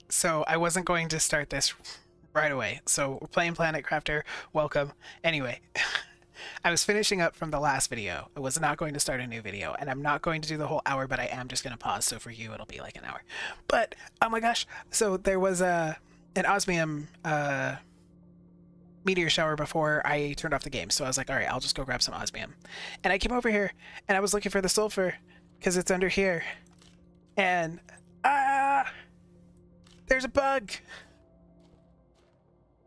So I wasn't going to start this right away. So we're playing Planet Crafter. Welcome. Anyway, I was finishing up from the last video. I was not going to start a new video, and I'm not going to do the whole hour, but I am just going to pause. So for you, it'll be like an hour. But oh my gosh! So there was an osmium meteor shower before I turned off the game. So I was like, all right, I'll just go grab some osmium. And I came over here, and I was looking for the sulfur because it's under here. And there's a bug.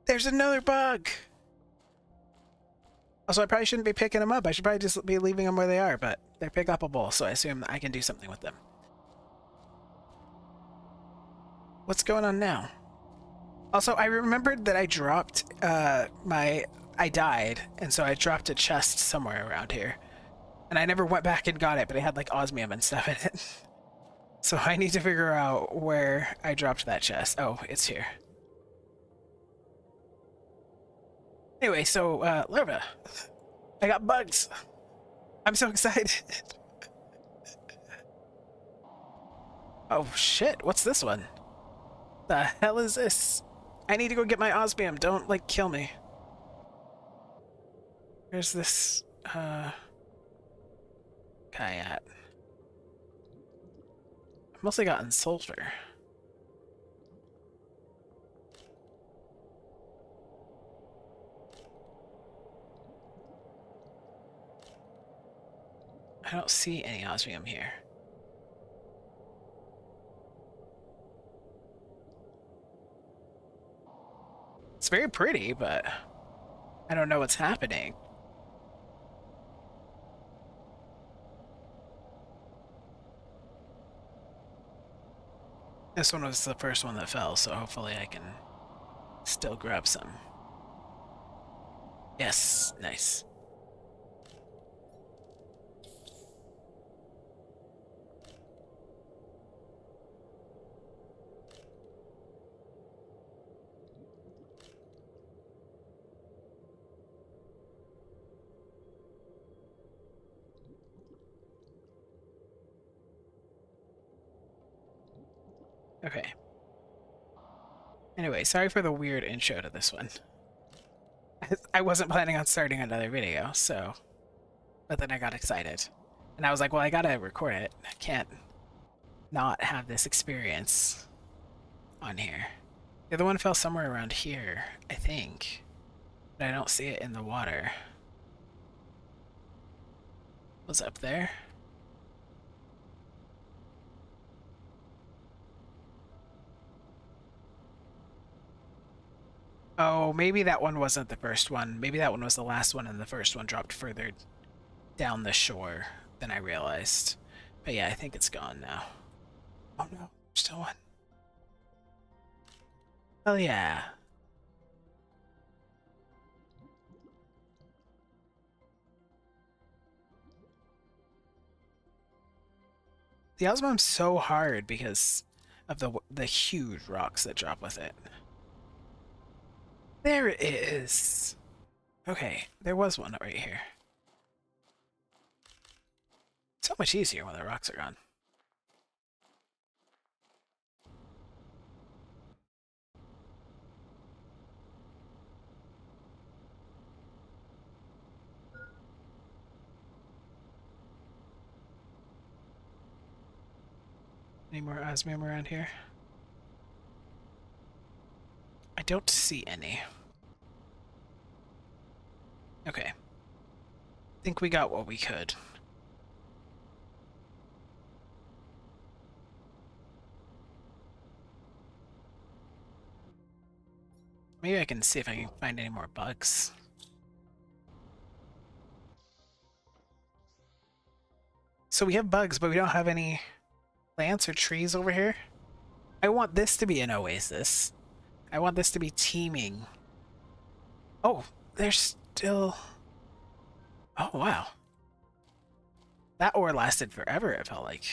There's another bug. Also, I probably shouldn't be picking them up. I should probably just be leaving them where they are, but they're pick upable, so I assume I can do something with them. What's going on now? Also, I remembered that I dropped I died, and so I dropped a chest somewhere around here. And I never went back and got it, but it had like osmium and stuff in it. So I need to figure out where I dropped that chest. Oh, it's here. Anyway, so, larva. I got bugs. I'm so excited. Oh shit, what's this one? The hell is this? I need to go get my osmium. Don't, like, kill me. Where's this, guy at? I've mostly gotten sulfur. I don't see any osmium here. It's very pretty, but I don't know what's happening. This one was the first one that fell, so hopefully I can still grab some. Yes, nice. Okay. Anyway, sorry for the weird intro to this one. I wasn't planning on starting another video, so... But then I got excited. And I was like, well, I gotta record it. I can't not have this experience on here. The other one fell somewhere around here, I think. But I don't see it in the water. Was it up there? Oh, maybe that one wasn't the first one. Maybe that one was the last one and the first one dropped further down the shore than I realized. But yeah, I think it's gone now. Oh no, still one. Hell yeah. The osmium's so hard because of the huge rocks that drop with it. There it is. Okay, there was one right here. So much easier when the rocks are gone. Any more osmium around here? I don't see any. Okay. I think we got what we could. Maybe I can see if I can find any more bugs. So we have bugs, but we don't have any plants or trees over here. I want this to be an oasis. I want this to be teeming. Oh, there's still... Oh, wow. That ore lasted forever, it felt like.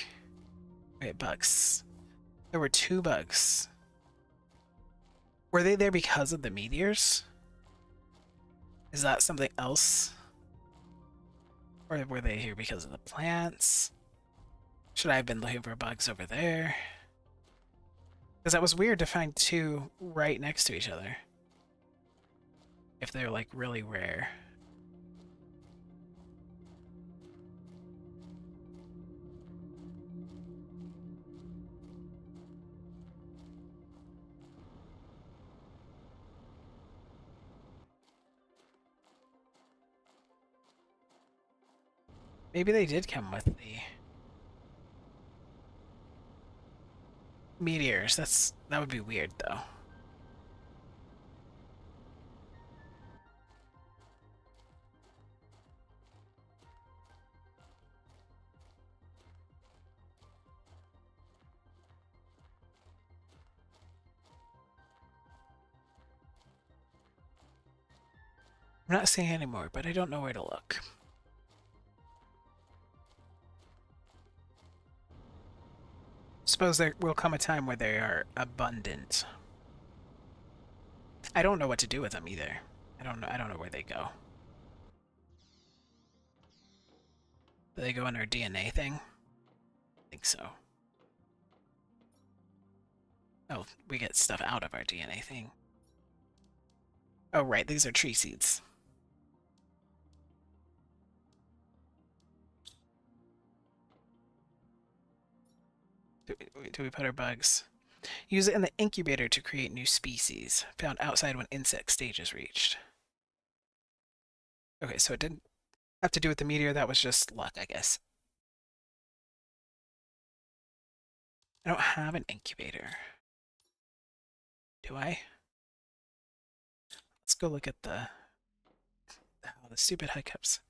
Wait, bugs. There were 2 bugs. Were they there because of the meteors? Is that something else? Or were they here because of the plants? Should I have been looking for bugs over there? Because that was weird to find two right next to each other. If they're like really rare. Maybe they did come with the meteors. That would be weird though. I'm not seeing anymore, but I don't know where to look. Suppose there will come a time where they are abundant. I don't know what to do with them either. I don't know where they go. Do they go in our DNA thing? I think so. Oh, we get stuff out of our DNA thing. Oh, right, these are tree seeds. Do we put our bugs? Use it in the incubator to create new species, found outside when insect stage is reached. Okay, so it didn't have to do with the meteor, that was just luck, I guess. I don't have an incubator. Do I? Let's go look at the stupid hiccups.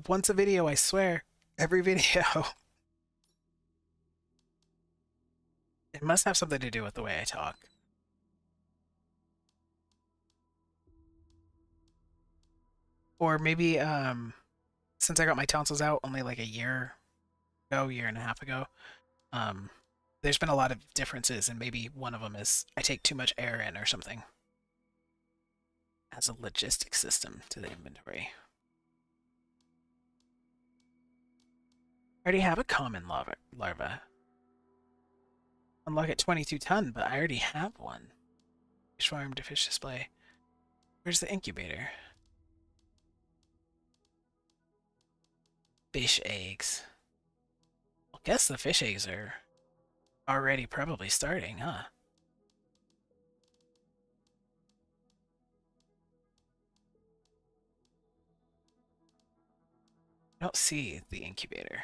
Once a video, I swear. Every video. It must have something to do with the way I talk. Or maybe, since I got my tonsils out only like a year and a half ago, there's been a lot of differences, and maybe one of them is I take too much air in or something. As a logistics system to the inventory. I already have a common larva. Unlock at 22 ton, but I already have one. Fish farm to fish display. Where's the incubator? Fish eggs. I guess the fish eggs are already probably starting, huh? I don't see the incubator.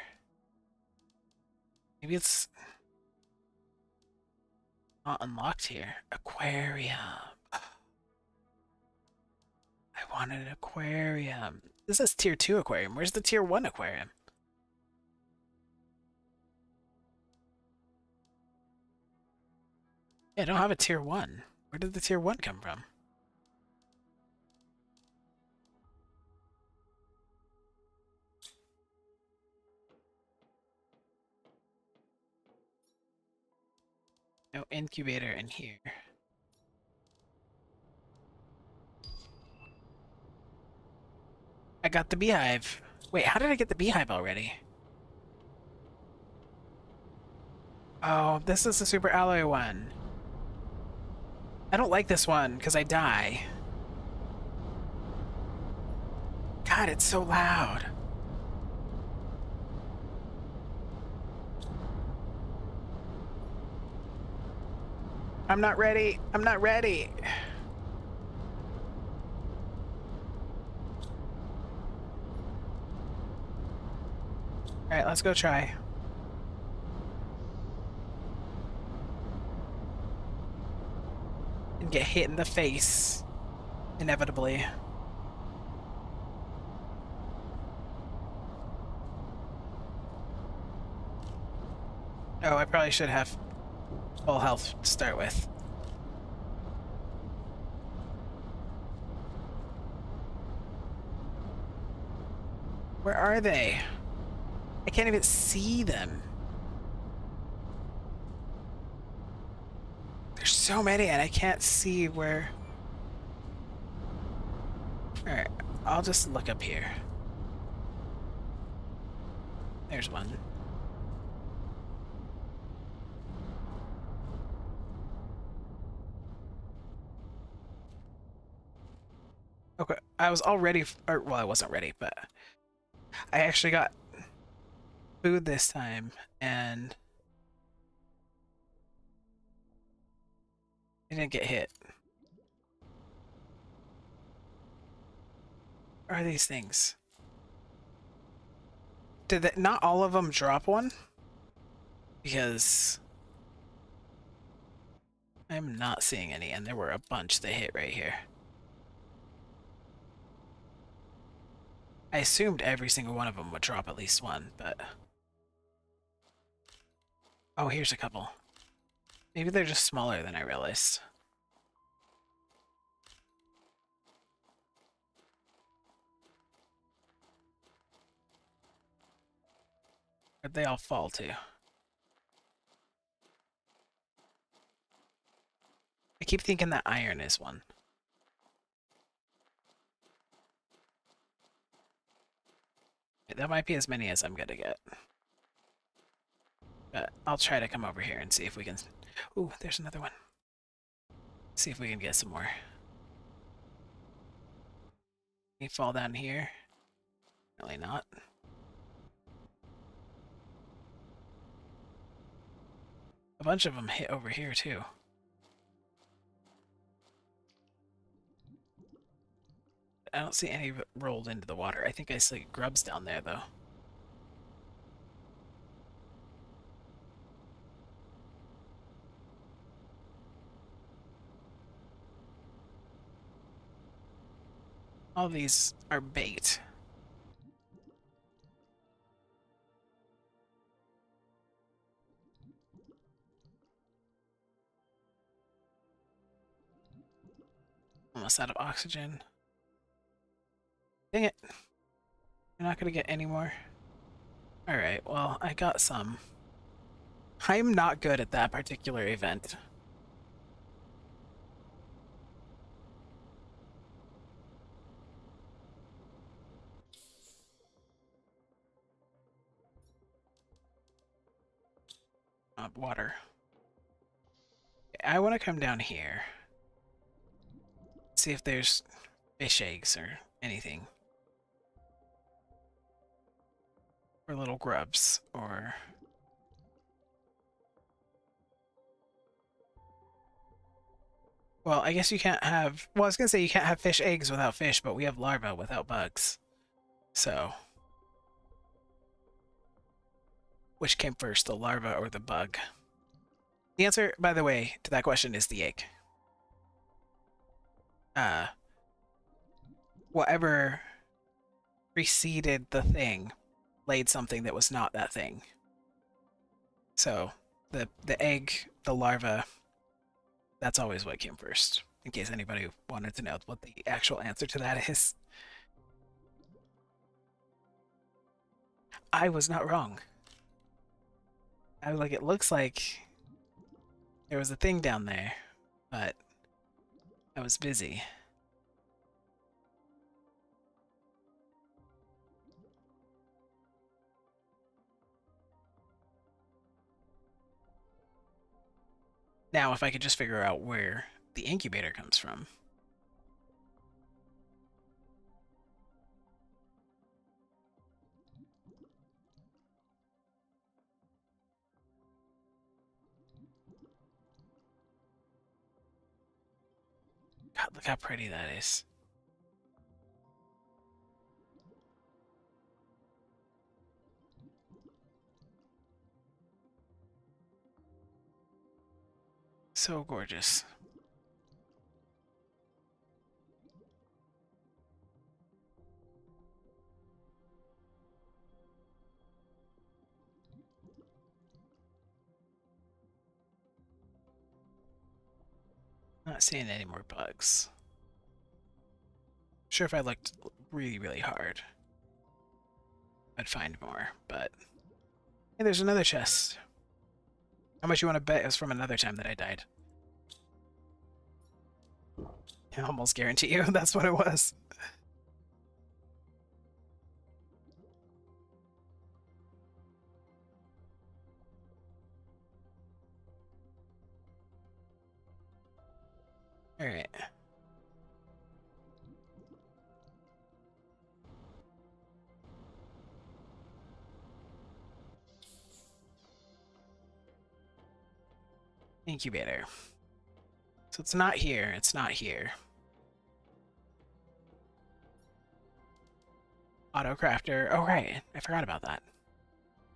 Maybe it's not unlocked here. Aquarium. I wanted an aquarium. This is tier 2 aquarium. Where's the tier 1 aquarium? Yeah, I don't have a tier 1. Where did the tier 1 come from? No incubator in here. I got the beehive. Wait, how did I get the beehive already? Oh, this is the super alloy one. I don't like this one because I die. God, it's so loud. I'm not ready. I'm not ready. Alright, let's go try. And get hit in the face. Inevitably. Oh, I probably should have full health to start with. Where are they? I can't even see them. There's so many and I can't see where... Alright, I'll just look up here. There's one. Okay, I was all ready, or well, I wasn't ready, but I actually got food this time, and I didn't get hit. What are these things? Not all of them drop one? Because I'm not seeing any, and there were a bunch that hit right here. I assumed every single one of them would drop at least one, but... Oh, here's a couple. Maybe they're just smaller than I realized. Where'd they all fall to? I keep thinking that iron is one. That might be as many as I'm gonna get. But I'll try to come over here and see if we can... Ooh, there's another one. See if we can get some more. Can you fall down here? Really not. A bunch of them hit over here, too. I don't see any rolled into the water. I think I see grubs down there, though. All these are bait. Almost out of oxygen. Dang it. You're not gonna get any more. Alright, well, I got some. I'm not good at that particular event. Water. I want to come down here. See if there's fish eggs or anything. Or little grubs, or... Well, I guess you can't have... Well, I was gonna say you can't have fish eggs without fish, but we have larvae without bugs. So... Which came first, the larva or the bug? The answer, by the way, to that question is the egg. Whatever preceded the thing laid something that was not that thing. So the egg, the larva, that's always what came first. In case anybody wanted to know what the actual answer to that is. I was not wrong. I was like, it looks like there was a thing down there, but I was busy. Now, if I could just figure out where the incubator comes from. God, look how pretty that is. So gorgeous. Not seeing any more bugs. Sure, if I looked really, really hard, I'd find more, but... Hey, there's another chest. How much you want to bet it was from another time that I died? I almost guarantee you that's what it was. Alright. Incubator. So it's not here. It's not here. Auto crafter. Oh, right. I forgot about that.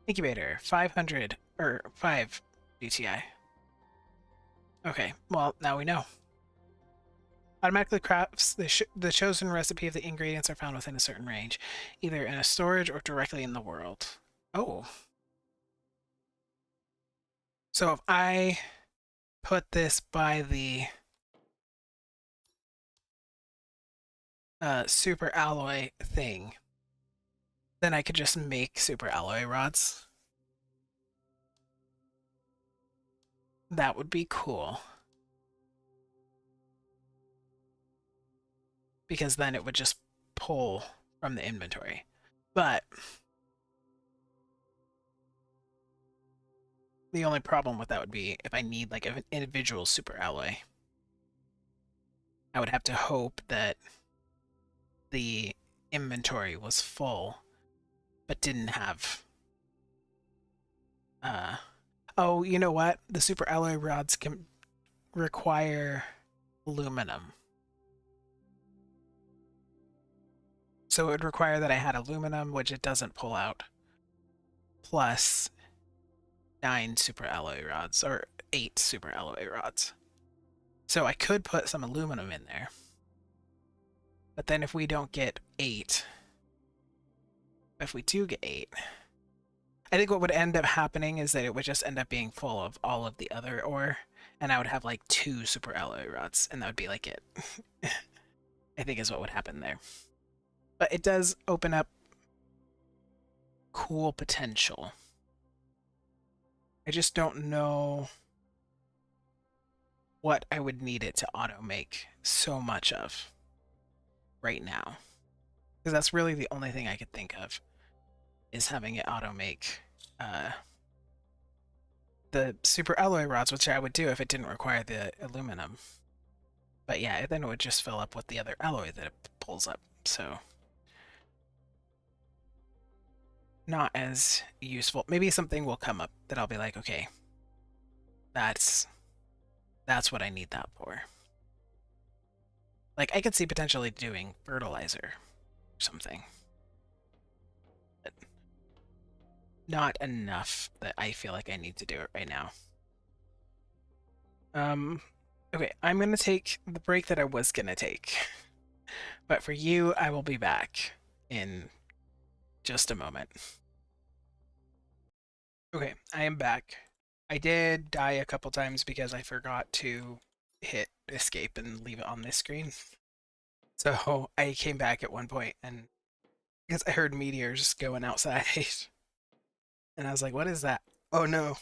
Incubator. 500 or 5 DTI. Okay. Well, now we know. Automatically crafts the chosen recipe if the ingredients are found within a certain range, either in a storage or directly in the world. Oh. So if I put this by the super alloy thing, then I could just make super alloy rods. That would be cool. Because then it would just pull from the inventory. But the only problem with that would be if I need like an individual super alloy, I would have to hope that the inventory was full but didn't have oh, you know what? The super alloy rods can require aluminum. So it would require that I had aluminum, which it doesn't pull out, plus 9 super alloy rods, or 8 super alloy rods. So I could put some aluminum in there. But then if we don't get 8, if we do get 8, I think what would end up happening is that it would just end up being full of all of the other ore, and I would have like 2 super alloy rods, and that would be like it. I think is what would happen there. But it does open up cool potential. I just don't know what I would need it to auto make so much of right now. Because that's really the only thing I could think of, is having it auto make the super alloy rods, which I would do if it didn't require the aluminum. But yeah, then it would just fill up with the other alloy that it pulls up, so not as useful. Maybe something will come up that I'll be like, okay, that's what I need that for. Like, I could see potentially doing fertilizer or something. But not enough that I feel like I need to do it right now. Okay, I'm gonna take the break that I was gonna take. But for you, I will be back in just a moment. Okay, I am back. I did die a couple times because I forgot to hit escape and leave it on this screen. So I came back at one point and because I heard meteors going outside. And I was like, what is that? Oh no.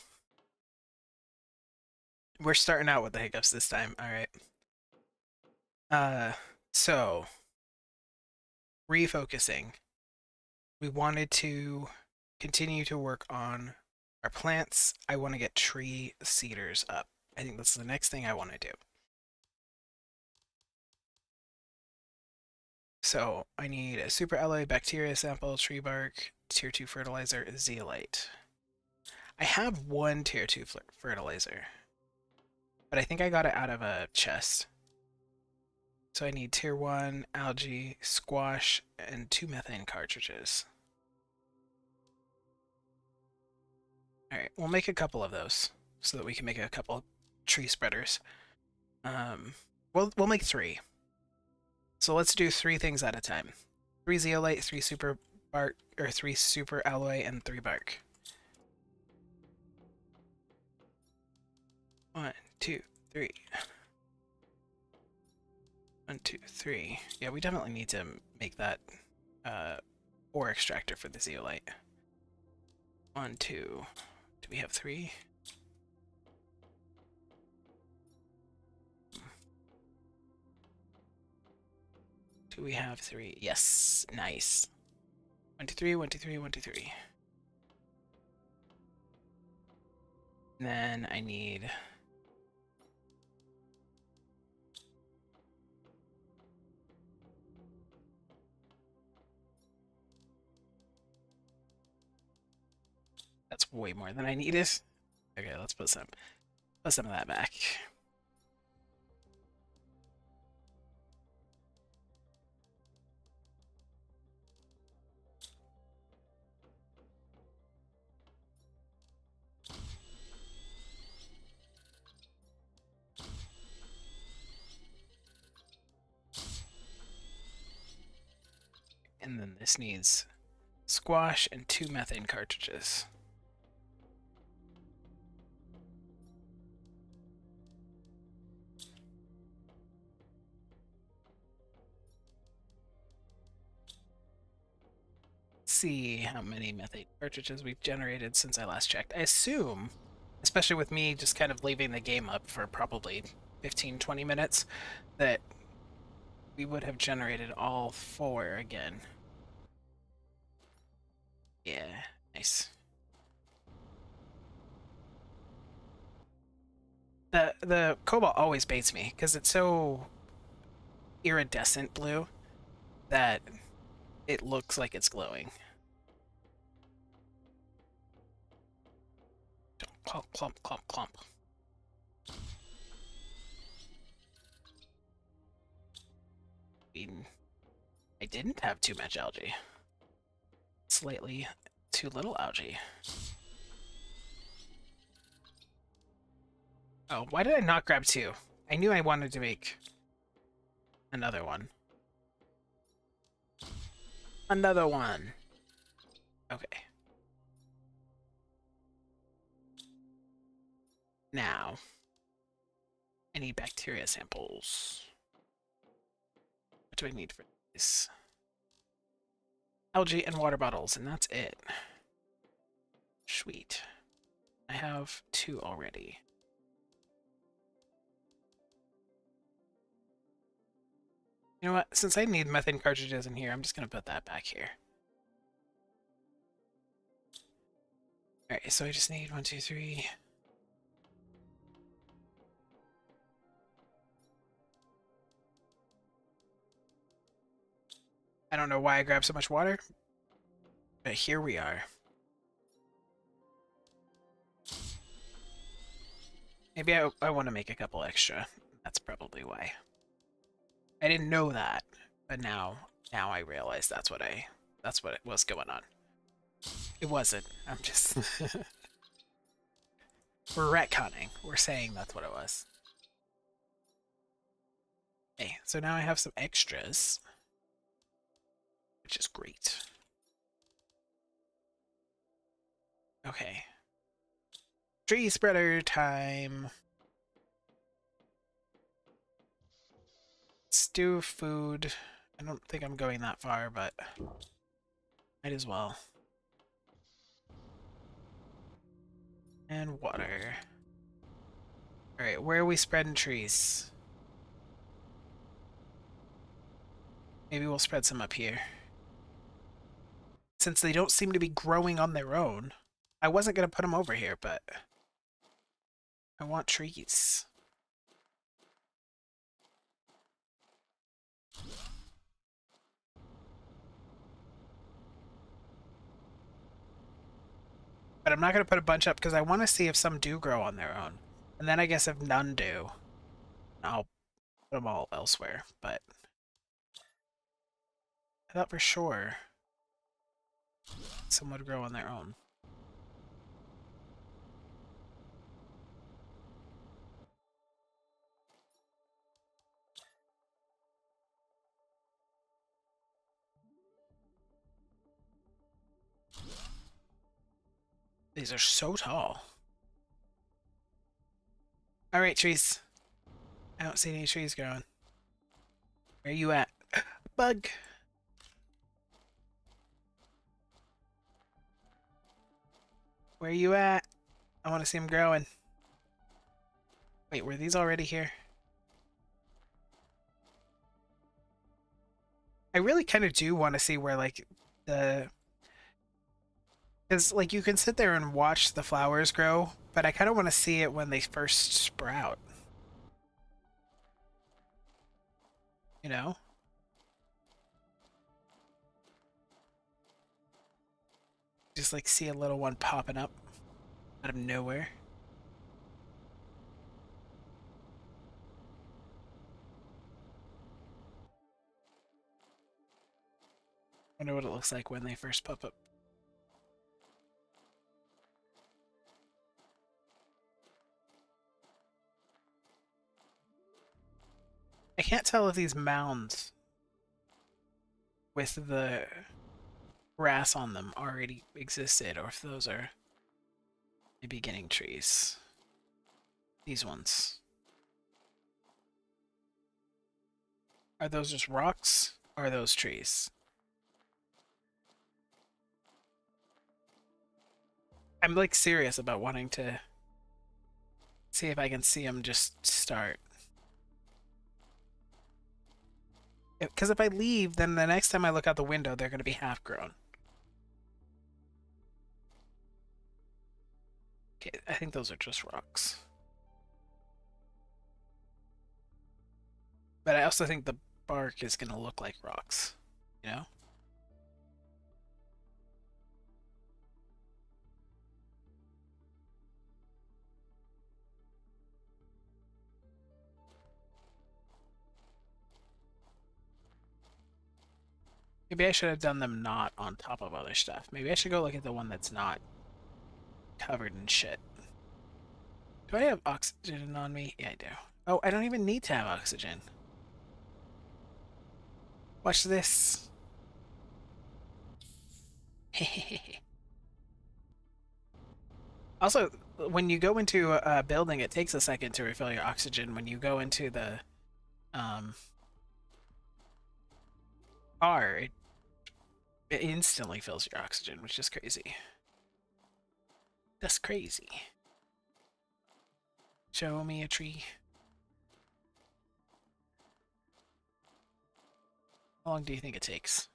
We're starting out with the hiccups this time. All right. So refocusing. We wanted to continue to work on our plants. I want to get tree seeders up. I think that's the next thing I want to do. So I need a super alloy, bacteria sample, tree bark, tier 2 fertilizer, zeolite. I have one tier 2 fertilizer, but I think I got it out of a chest. So I need tier 1 algae, squash, and 2 methane cartridges. Alright, we'll make a couple of those so that we can make a couple tree spreaders. We'll make 3. So let's do 3 things at a time. 3 zeolite, 3 super bark, or 3 super alloy, and 3 bark. 1, 2, 3. 1, 2, 3. Yeah, we definitely need to make that ore extractor for the zeolite. 1, 2. Do we have 3? Do we have 3? Yes, nice. 1, 2, 3, 1, 2, 3, 1, 2, 3. And then I need... That's way more than I needed. Okay, let's put some Put some of that back. And then this needs squash and 2 methane cartridges. See how many methane cartridges we've generated since I last checked. I assume, especially with me just kind of leaving the game up for probably 15-20 minutes, that we would have generated all 4 again. Yeah, nice. The cobalt always baits me because it's so iridescent blue that it looks like it's glowing. Clump, clump, clump, clump. I didn't have too much algae. Slightly too little algae. Oh, why did I not grab 2? I knew I wanted to make another one. Another one. Okay. Now, I need bacteria samples. What do I need for this? Algae and water bottles, and that's it. Sweet. I have 2 already. You know what? Since I need methane cartridges in here, I'm just going to put that back here. Alright, so I just need 1, 2, 3. I don't know why I grabbed so much water, but here we are. Maybe I want to make a couple extra. That's probably why. I didn't know that, but now I realize that's what it was going on. It wasn't. I'm just we're retconning. We're saying that's what it was. Okay, so now I have some extras, which is great. Okay. Tree spreader time. Stew food. I don't think I'm going that far, but might as well. And water. Alright, where are we spreading trees? Maybe we'll spread some up here. Since they don't seem to be growing on their own. I wasn't going to put them over here, but I want trees. But I'm not going to put a bunch up because I want to see if some do grow on their own. And then I guess if none do, I'll put them all elsewhere. But I thought for sure some would grow on their own. These are so tall. Alright, trees. I don't see any trees growing. Where are you at? Bug! Where are you at? I want to see them growing. Wait, were these already here? I really kind of do want to see where, like, the... Because, like, you can sit there and watch the flowers grow, but I kind of want to see it when they first sprout. You know? Just, like, see a little one popping up out of nowhere. Wonder what it looks like when they first pop up. I can't tell if these mounds with the grass on them already existed or if those are the beginning trees. These ones. Are those just rocks? Or are those trees? I'm like serious about wanting to see if I can see them just start. Because if I leave, then the next time I look out the window, they're going to be half grown. Okay, I think those are just rocks. But I also think the bark is going to look like rocks, you know? Maybe I should have done them not on top of other stuff. Maybe I should go look at the one that's not covered in shit. Do I have oxygen on me? Yeah, I do. Oh, I don't even need to have oxygen. Watch this. Also, when you go into a building, it takes a second to refill your oxygen. When you go into the car, it instantly fills your oxygen, which is crazy. That's crazy. Show me a tree. How long do you think it takes?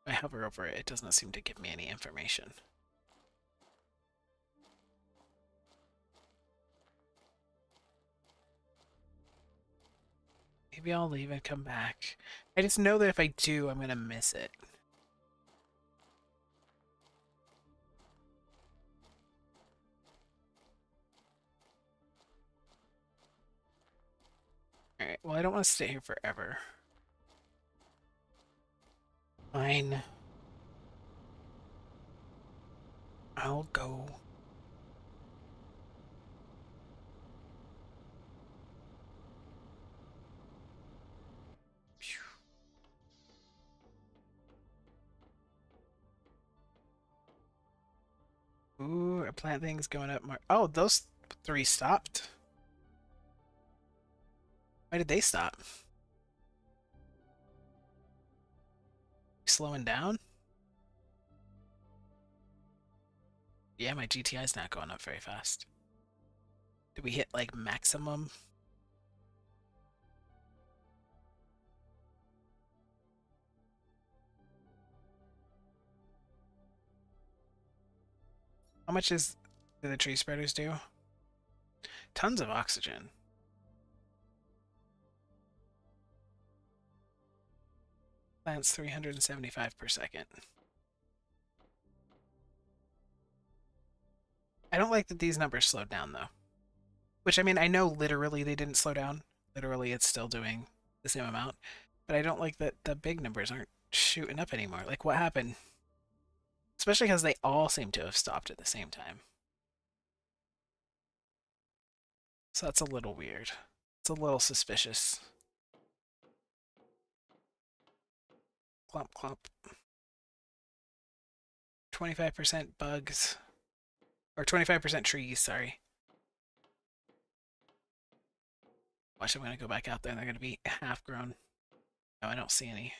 If I hover over it, it doesn't seem to give me any information. Maybe I'll leave and come back. I just know that if I do, I'm gonna miss it. Alright, well I don't want to stay here forever. Fine. I'll go. Ooh, our plant thing's going up more. Oh, those three stopped. Why did they stop? Slowing down? Yeah, my GTI's not going up very fast. Did we hit like maximum? How much do the tree spreaders do? Tons of oxygen. Plants 375 per second. I don't like that these numbers slowed down though. Which I mean, I know literally they didn't slow down. Literally it's still doing the same amount. But I don't like that the big numbers aren't shooting up anymore. Like what happened? Especially because they all seem to have stopped at the same time. So that's a little weird. It's a little suspicious. Clump, clump. 25% bugs. Or 25% trees, sorry. Watch, I'm going to go back out there and they're going to be half grown. No, I don't see any.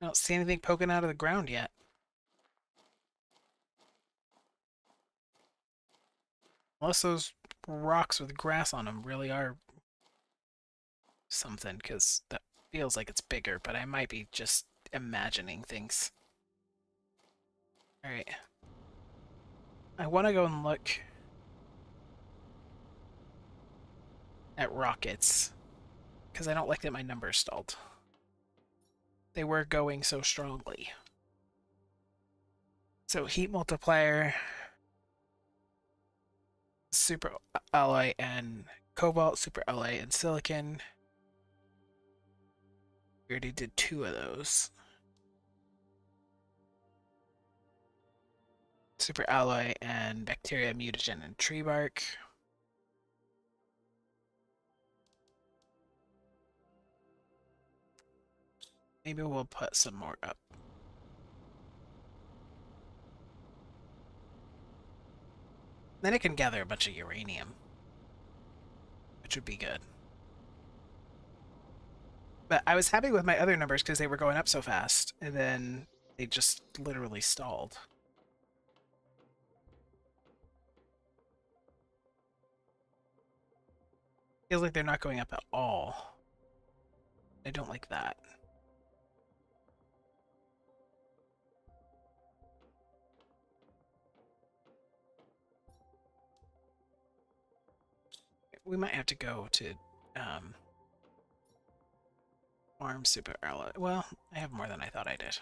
I don't see anything poking out of the ground yet. Unless those rocks with grass on them really are something, because that feels like it's bigger, but I might be just imagining things. Alright. I want to go and look at rockets, because I don't like that my numbers stalled. They were going so strongly. So heat multiplier, super alloy and cobalt, super alloy and silicon. We already did 2 of those. Super alloy and bacteria, mutagen, and tree bark. Maybe we'll put some more up. Then it can gather a bunch of uranium, which would be good. But I was happy with my other numbers because they were going up so fast, and then they just literally stalled. Feels like they're not going up at all. I don't like that. We might have to go to farm super alloy. Well, I have more than I thought I did.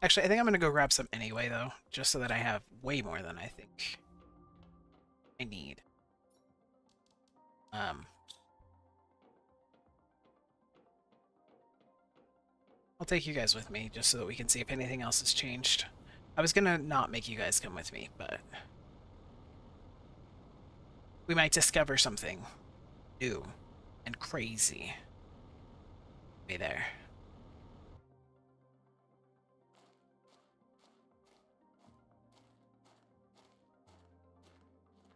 Actually, I think I'm going to go grab some anyway, though, just so that I have way more than I think I need. I'll take you guys with me, just so that we can see if anything else has changed. I was going to not make you guys come with me, but we might discover something new and crazy. Be there.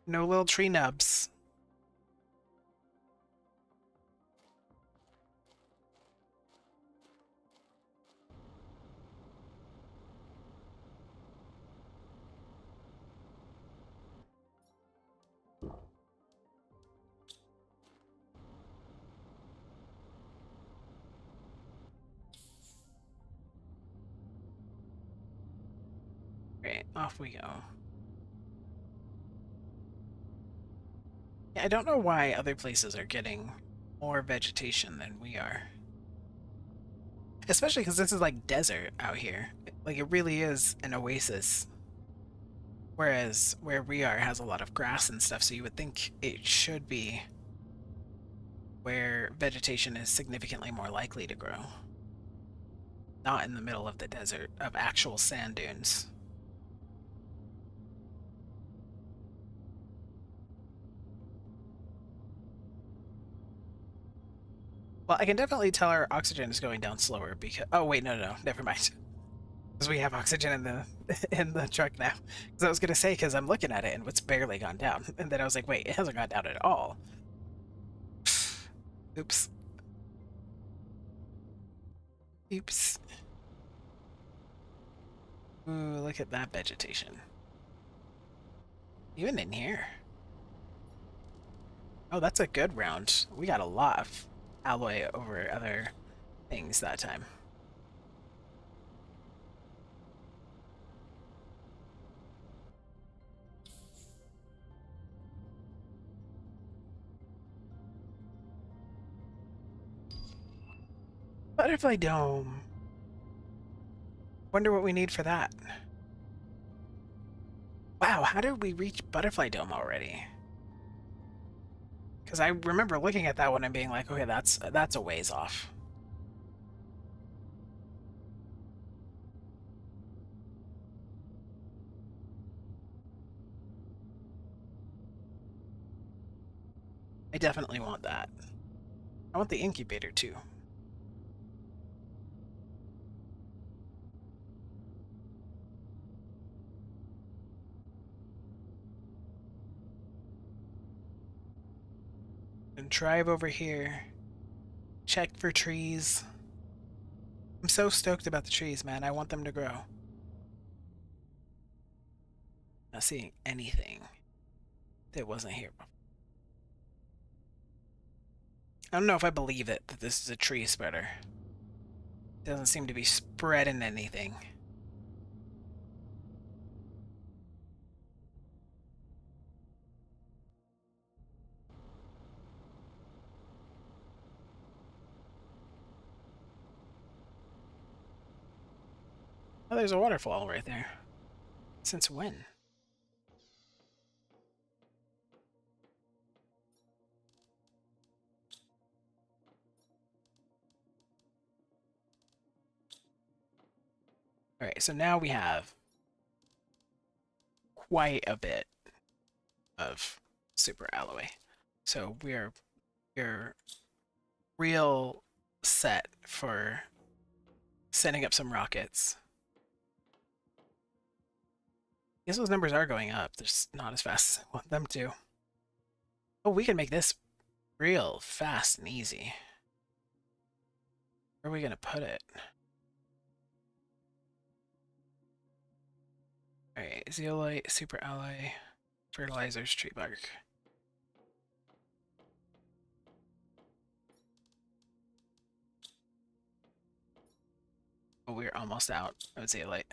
No little tree nubs. Great, off we go. Yeah, I don't know why other places are getting more vegetation than we are. Especially because this is like desert out here. Like, it really is an oasis. Whereas where we are has a lot of grass and stuff, so you would think it should be where vegetation is significantly more likely to grow. Not in the middle of the desert of actual sand dunes. Well, I can definitely tell our oxygen is going down slower because... Oh, wait, no, never mind. Because we have oxygen in the in the truck now. Because I was going to say, because I'm looking at it and it's barely gone down. And then I was like, wait, it hasn't gone down at all. Oops. Oops. Ooh, look at that vegetation. Even in here. Oh, that's a good round. We got a lot of alloy over other things that time. Butterfly Dome. Wonder what we need for that. Wow, how did we reach Butterfly Dome already? Because I remember looking at that one and being like, okay, that's a ways off. I definitely want that. I want the incubator too. And drive over here. Check for trees. I'm so stoked about the trees, man. I want them to grow. Not seeing anything that wasn't here before. I don't know if I believe it, that this is a tree spreader. Doesn't seem to be spreading anything. Oh, there's a waterfall right there. Since when? Alright, so now we have quite a bit of super alloy. So we're real set for sending up some rockets. I guess those numbers are going up. They're just not as fast as I want them to. Oh, we can make this real fast and easy. Where are we gonna put it? Alright, zeolite, super alloy, fertilizers, tree bark. Oh, we're almost out of zeolite.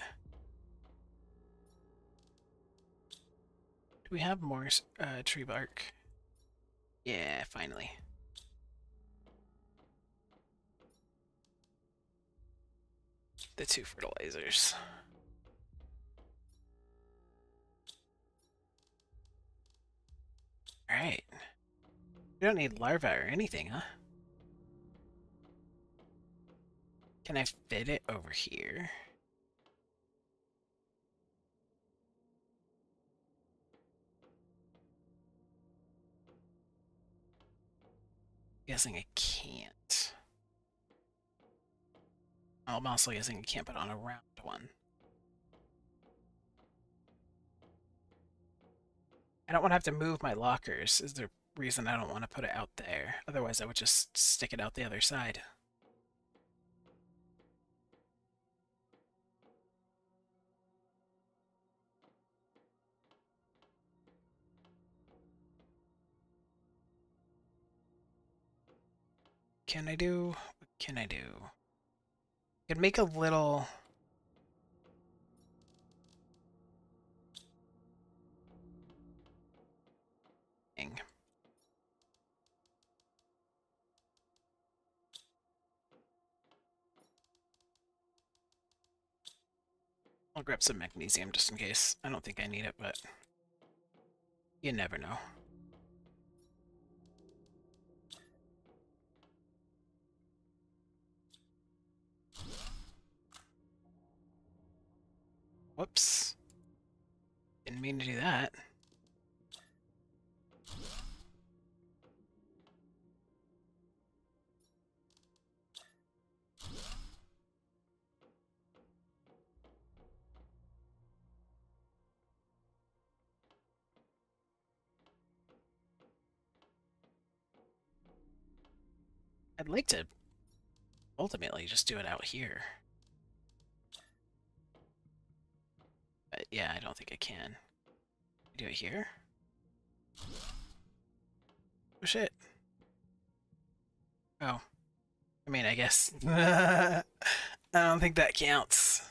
Do we have more tree bark? Yeah, finally. The 2 fertilizers. Alright. We don't need larvae or anything, huh? Can I fit it over here? Guessing I can't. I'm also guessing I can't put on a round one. I don't want to have to move my lockers is the reason I don't want to put it out there. Otherwise I would just stick it out the other side. What can I do? I could make a little... thing. I'll grab some magnesium just in case. I don't think I need it, but you never know. Whoops. Didn't mean to do that. I'd like to ultimately just do it out here. But yeah, I don't think I can. Do it here? Oh shit. Oh. I mean, I guess. I don't think that counts.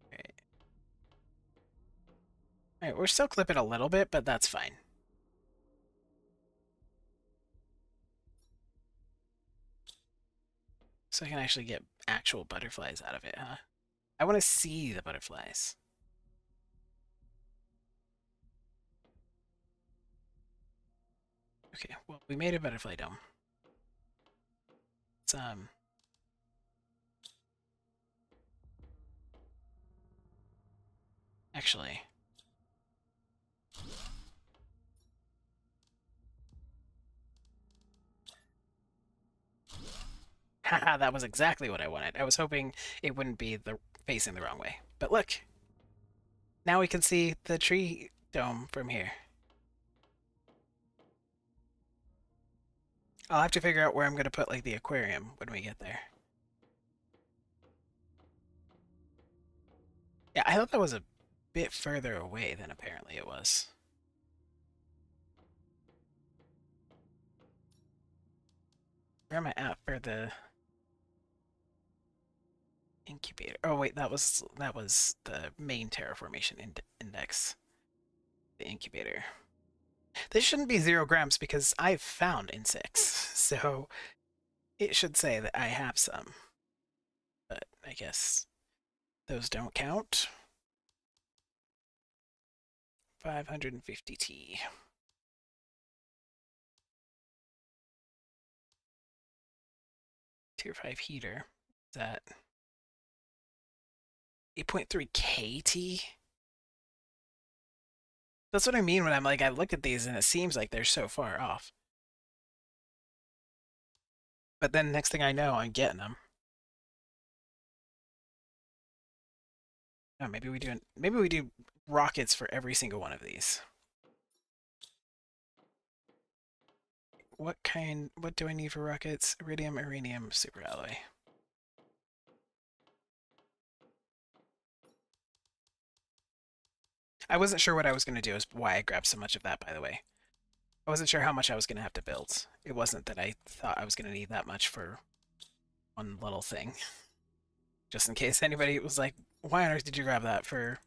Alright. Alright, we're still clipping a little bit, but that's fine. So I can actually get actual butterflies out of it, huh? I want to see the butterflies. Okay, well, we made a butterfly dome. It's, actually... Haha, that was exactly what I wanted. I was hoping it wouldn't be facing the wrong way. But look! Now we can see the tree dome from here. I'll have to figure out where I'm going to put, like, the aquarium when we get there. Yeah, I thought that was a bit further away than apparently it was. Where am I at for the incubator? Oh wait, that was the main terraformation index. The incubator. This shouldn't be 0 grams because I've found insects, so it should say that I have some. But I guess those don't count. 550 T. Tier 5 heater. Is that 8.3 KT? That's what I mean when I'm like, I look at these and it seems like they're so far off. But then next thing I know, I'm getting them. Oh, maybe we do rockets for every single one of these. What do I need for rockets? Iridium, uranium, superalloy. I wasn't sure what I was going to do, is why I grabbed so much of that, by the way. I wasn't sure how much I was going to have to build. It wasn't that I thought I was going to need that much for one little thing. Just in case anybody was like, why on earth did you grab that for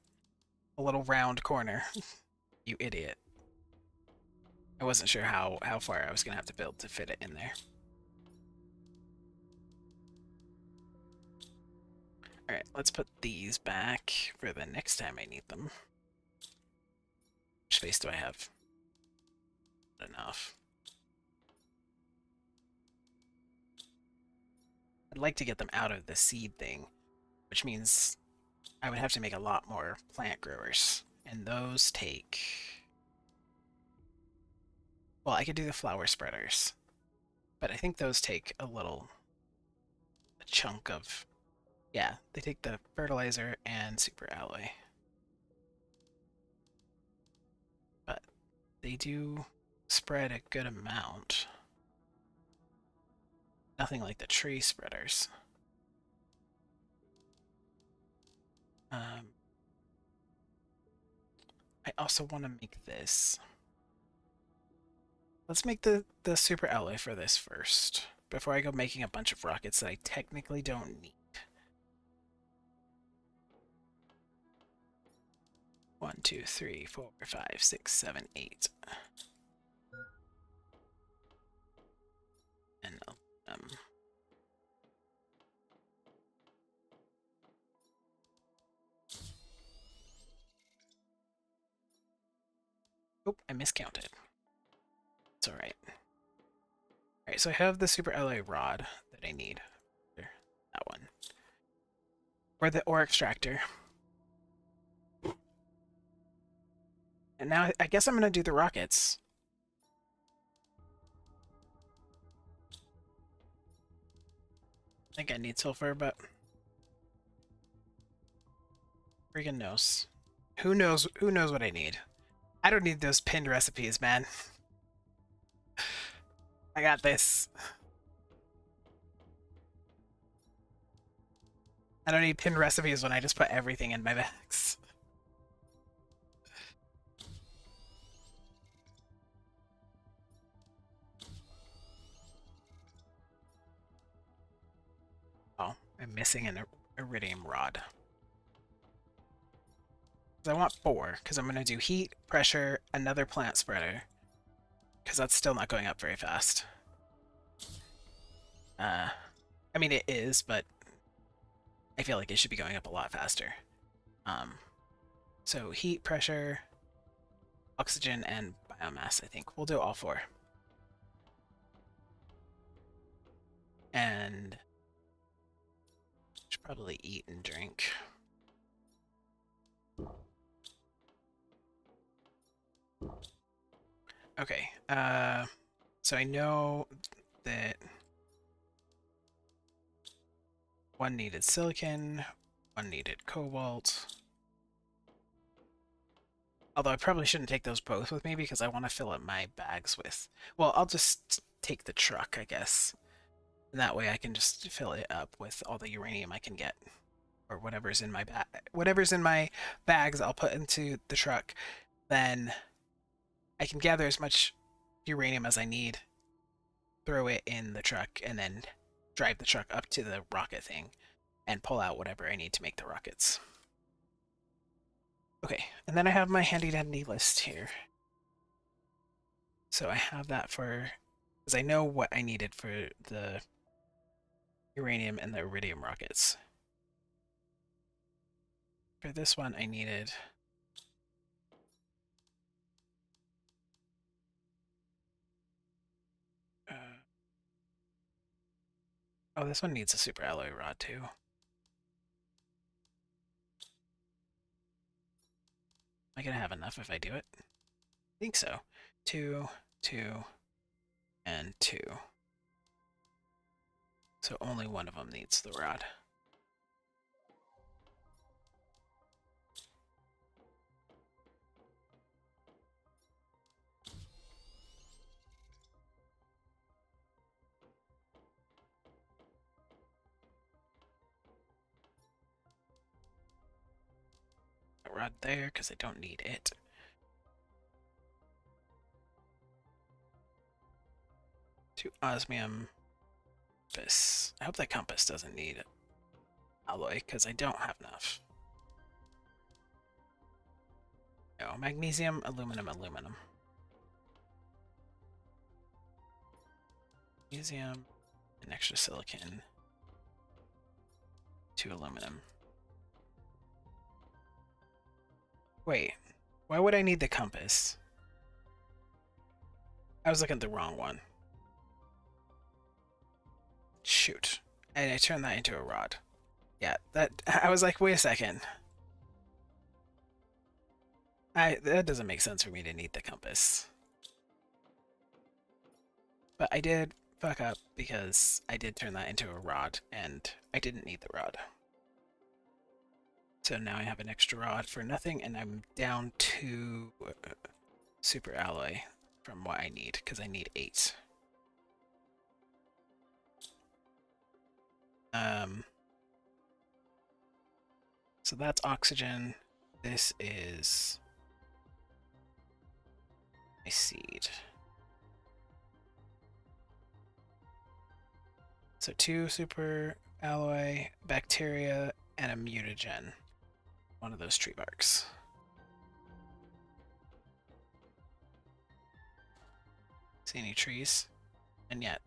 a little round corner? You idiot. I wasn't sure how far I was going to have to build to fit it in there. Alright, let's put these back for the next time I need them. Which space do I have? Not enough. I'd like to get them out of the seed thing, which means I would have to make a lot more plant growers. And those take... Well, I could do the flower spreaders, but I think those take a chunk of... Yeah, they take the fertilizer and superalloy. But they do spread a good amount. Nothing like the tree spreaders. I also want to make this. Let's make the superalloy for this first, before I go making a bunch of rockets that I technically don't need. 1, 2, 3, 4, 5, 6, 7, 8. And oh, I miscounted. It's alright. Alright, so I have the superalloy rod that I need. That one. Or the ore extractor. And now I guess I'm going to do the rockets. I think I need sulfur, but freaking knows. Who knows what I need? I don't need those pinned recipes, man. I got this. I don't need pinned recipes when I just put everything in my bags. Oh, I'm missing an iridium rod. I want 4, because I'm going to do heat, pressure, another plant spreader. Because that's still not going up very fast. I mean, it is, but I feel like it should be going up a lot faster. So heat, pressure, oxygen, and biomass, I think. We'll do all 4. And should probably eat and drink. Okay, so I know that one needed silicon, one needed cobalt. Although I probably shouldn't take those both with me because I want to fill up my bags with... Well, I'll just take the truck, I guess. And that way I can just fill it up with all the uranium I can get. Or whatever's in my bags I'll put into the truck. Then I can gather as much uranium as I need, throw it in the truck, and then drive the truck up to the rocket thing and pull out whatever I need to make the rockets. Okay, and then I have my handy dandy list here. So I have that for, because I know what I needed for the uranium and the iridium rockets. For this one, I needed oh, this one needs a super alloy rod too. Am I gonna have enough if I do it? I think so. 2, 2, and 2. So only one of them needs the rod. A rod there because I don't need it. To osmium compass. I hope that compass doesn't need alloy because I don't have enough. No, magnesium, aluminum, aluminum. Magnesium, an extra silicon, 2 aluminum. Wait, why would I need the compass? I was looking at the wrong one. Shoot. And I turned that into a rod. Yeah, that I was like, wait a second. That doesn't make sense for me to need the compass. But I did fuck up because I did turn that into a rod and I didn't need the rod. So now I have an extra rod for nothing and I'm down to super alloy from what I need because I need 8. So that's oxygen. This is my seed. So 2 super alloy, bacteria, and a mutagen. One of those tree barks. See any trees? And yet.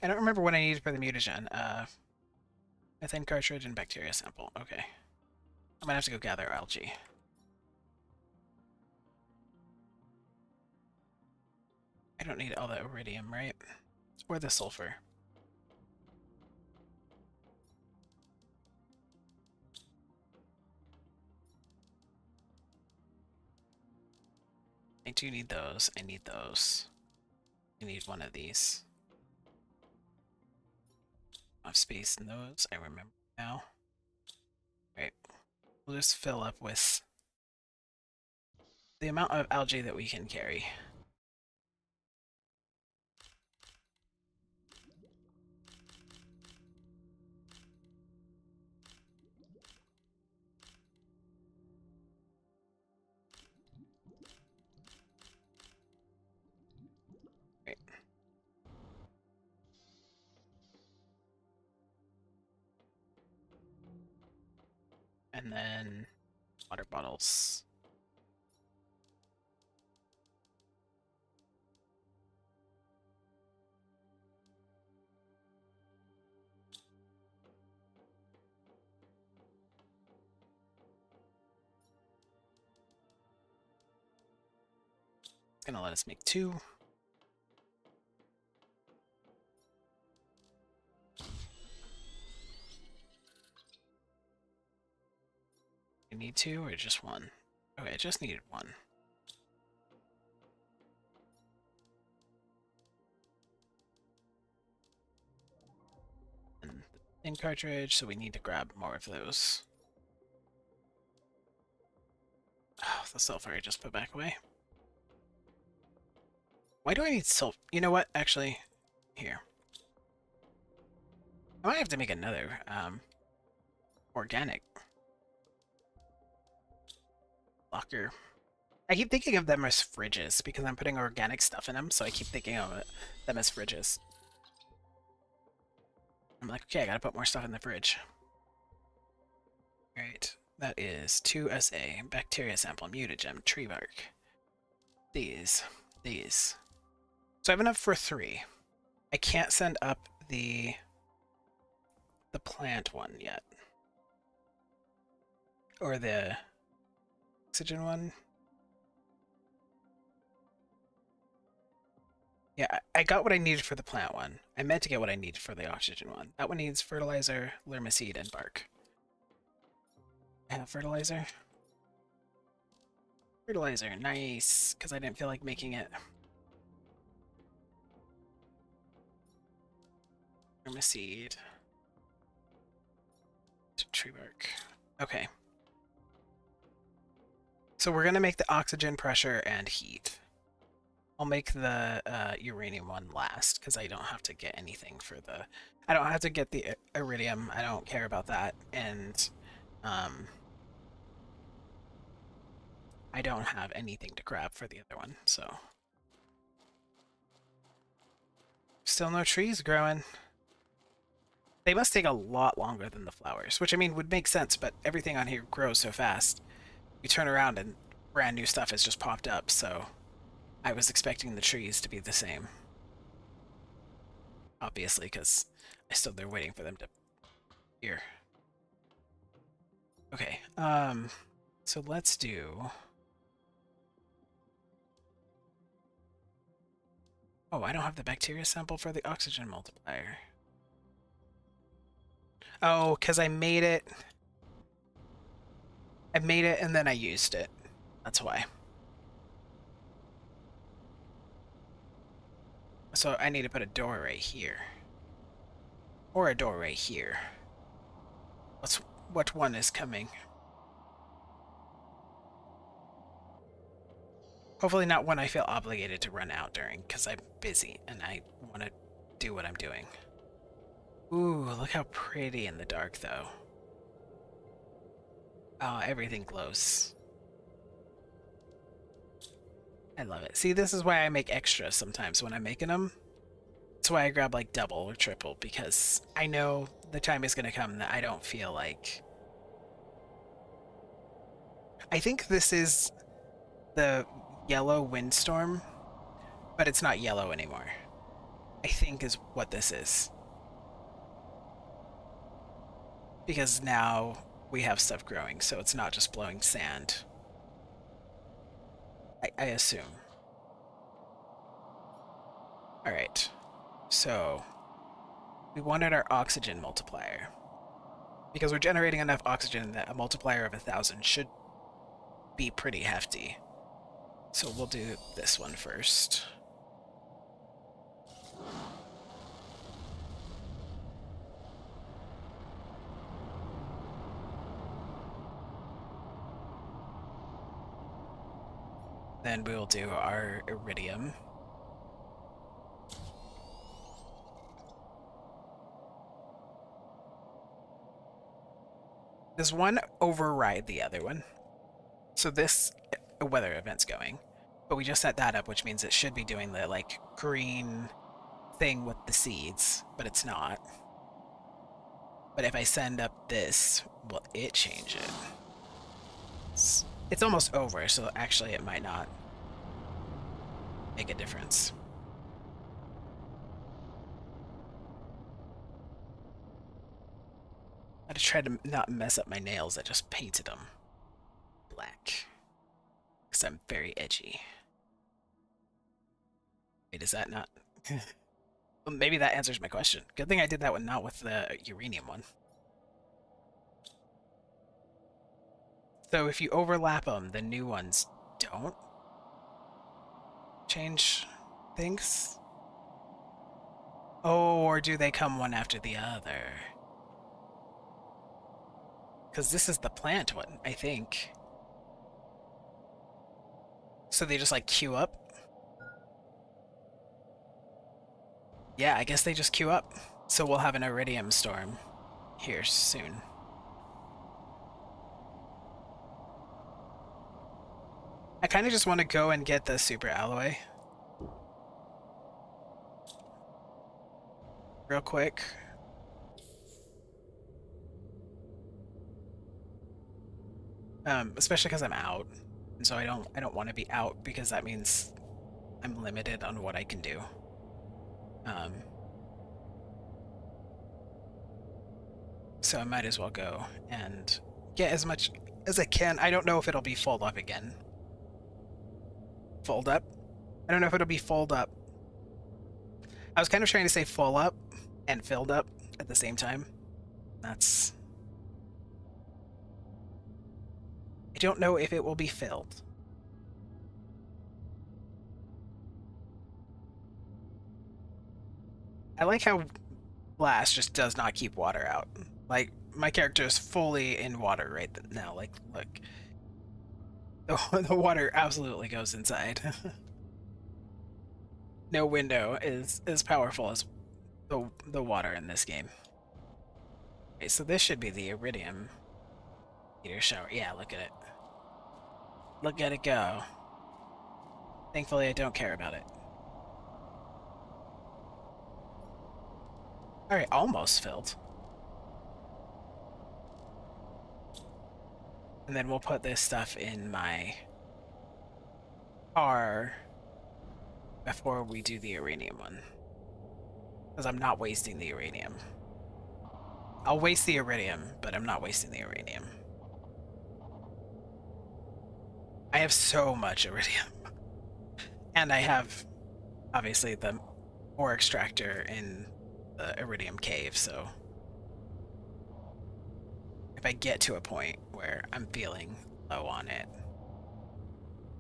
I don't remember what I needed for the mutagen. Methane cartridge and bacteria sample. Okay. I'm gonna have to go gather algae. I don't need all the iridium, right? Or the sulfur. I do need those. I need those. I need one of these. I have space in those. I remember now. Right. We'll just fill up with the amount of algae that we can carry. Right. And then water bottles. It's gonna let us make 2. You need 2 or just 1? Okay, I just needed 1. And in cartridge, so we need to grab more of those. Oh, the sulfur I just put back away. Why do I need sulfur? You know what? Actually, here. I might have to make another organic locker. I keep thinking of them as fridges because I'm putting organic stuff in them, so I keep thinking of them as fridges. I'm like, okay, I gotta put more stuff in the fridge. Right, that is 2SA, bacteria sample, mutagen, tree bark. These. So I have enough for 3. I can't send up the plant one yet. Or the oxygen one. Yeah, I got what I needed for the plant one. I meant to get what I needed for the oxygen one. That one needs fertilizer, lermaseed, and bark. I have fertilizer. Fertilizer, nice, because I didn't feel like making it. Lermaseed. Tree bark. Okay. So we're gonna make the oxygen, pressure, and heat. I'll make the uranium one last, because I don't have to get anything for the... I don't have to get the iridium. I don't care about that. And I don't have anything to grab for the other one, so... Still no trees growing. They must take a lot longer than the flowers, which I mean would make sense, but everything on here grows so fast. You turn around and brand new stuff has just popped up, so I was expecting the trees to be the same. Obviously, because I stood there waiting for them to appear. Okay, so let's do... Oh, I don't have the bacteria sample for the oxygen multiplier. Oh, because I made it and then I used it. That's why. So I need to put a door right here. Or a door right here. What one is coming? Hopefully not one I feel obligated to run out during, because I'm busy and I want to do what I'm doing. Ooh, look how pretty in the dark, though. Oh, everything glows. I love it. See, this is why I make extras sometimes when I'm making them. That's why I grab like double or triple, because I know the time is going to come that I don't feel like... I think this is the yellow windstorm, but it's not yellow anymore. I think is what this is. Because now we have stuff growing, so it's not just blowing sand. I assume. Alright, so we wanted our oxygen multiplier. Because we're generating enough oxygen that a multiplier of 1,000 should be pretty hefty. So we'll do this one first. Then we will do our iridium. Does one override the other one? So this weather event's going, but we just set that up, which means it should be doing the like green thing with the seeds, but it's not. But if I send up this, will it change it? It's almost over, so actually it might not make a difference. I just tried to not mess up my nails. I just painted them black. Because I'm very edgy. Wait, is that not... Well, maybe that answers my question. Good thing I did that one, not with the uranium one. So if you overlap them, the new ones don't change things? Oh, or do they come one after the other? Because this is the plant one, I think. So they just like queue up? Yeah, I guess they just queue up. So we'll have an iridium storm here soon. I kind of just want to go and get the super alloy. Real quick. especially because I'm out, and so I don't want to be out because that means I'm limited on what I can do. Um, so I might as well go and get as much as I can. I don't know if it'll be fold up again. Fold up? I don't know if it'll be fold up. I was kind of trying to say full up and filled up at the same time. That's... I don't know if it will be filled. I like how Blast just does not keep water out. Like, my character is fully in water right now. Like, look. The water absolutely goes inside. No window is as powerful as the water in this game. Okay, so this should be the iridium heater shower. Yeah, look at it. Look at it go. Thankfully, I don't care about it. Alright, almost filled. And then we'll put this stuff in my car before we do the uranium one. Because I'm not wasting the uranium. I'll waste the iridium, but I'm not wasting the uranium. I have so much iridium. And I have, obviously, the ore extractor in the iridium cave, so if I get to a point where I'm feeling low on it,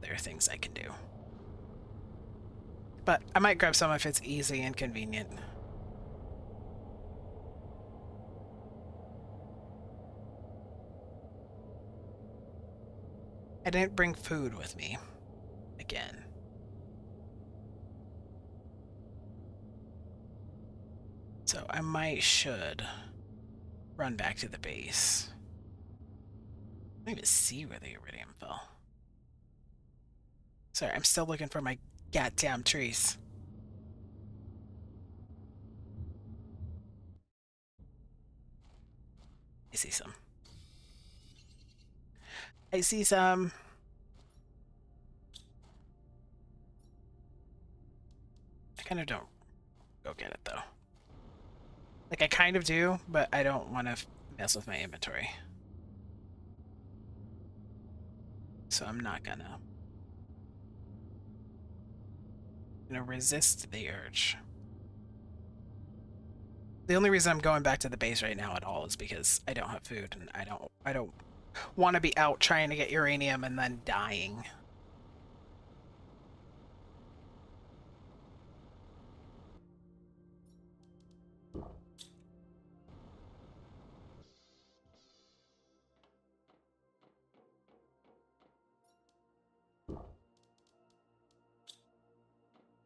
there are things I can do. But I might grab some if it's easy and convenient. I didn't bring food with me. Again. So I should run back to the base. I don't even see where the iridium fell. Sorry, I'm still looking for my goddamn trees. I see some. I see some. I kind of don't go get it, though. Like, I kind of do, but I don't want to mess with my inventory. So I'm not gonna resist the urge. The only reason I'm going back to the base right now at all is because I don't have food, and I don't want to be out trying to get uranium and then dying.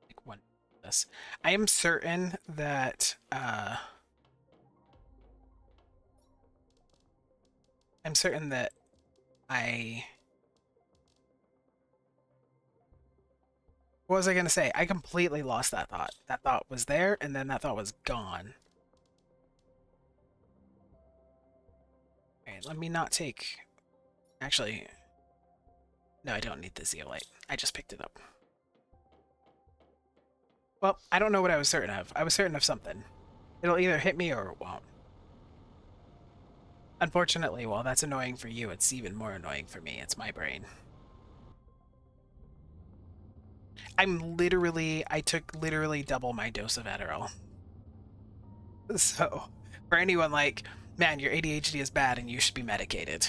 Like one this. I am certain that I... What was I going to say? I completely lost that thought. That thought was there, and then that thought was gone. Alright, let me not take... Actually... No, I don't need the zeolite. I just picked it up. Well, I don't know what I was certain of. I was certain of something. It'll either hit me or it won't. Unfortunately, while that's annoying for you, it's even more annoying for me. It's my brain. I took literally double my dose of Adderall. So, for anyone like, man, your ADHD is bad and you should be medicated.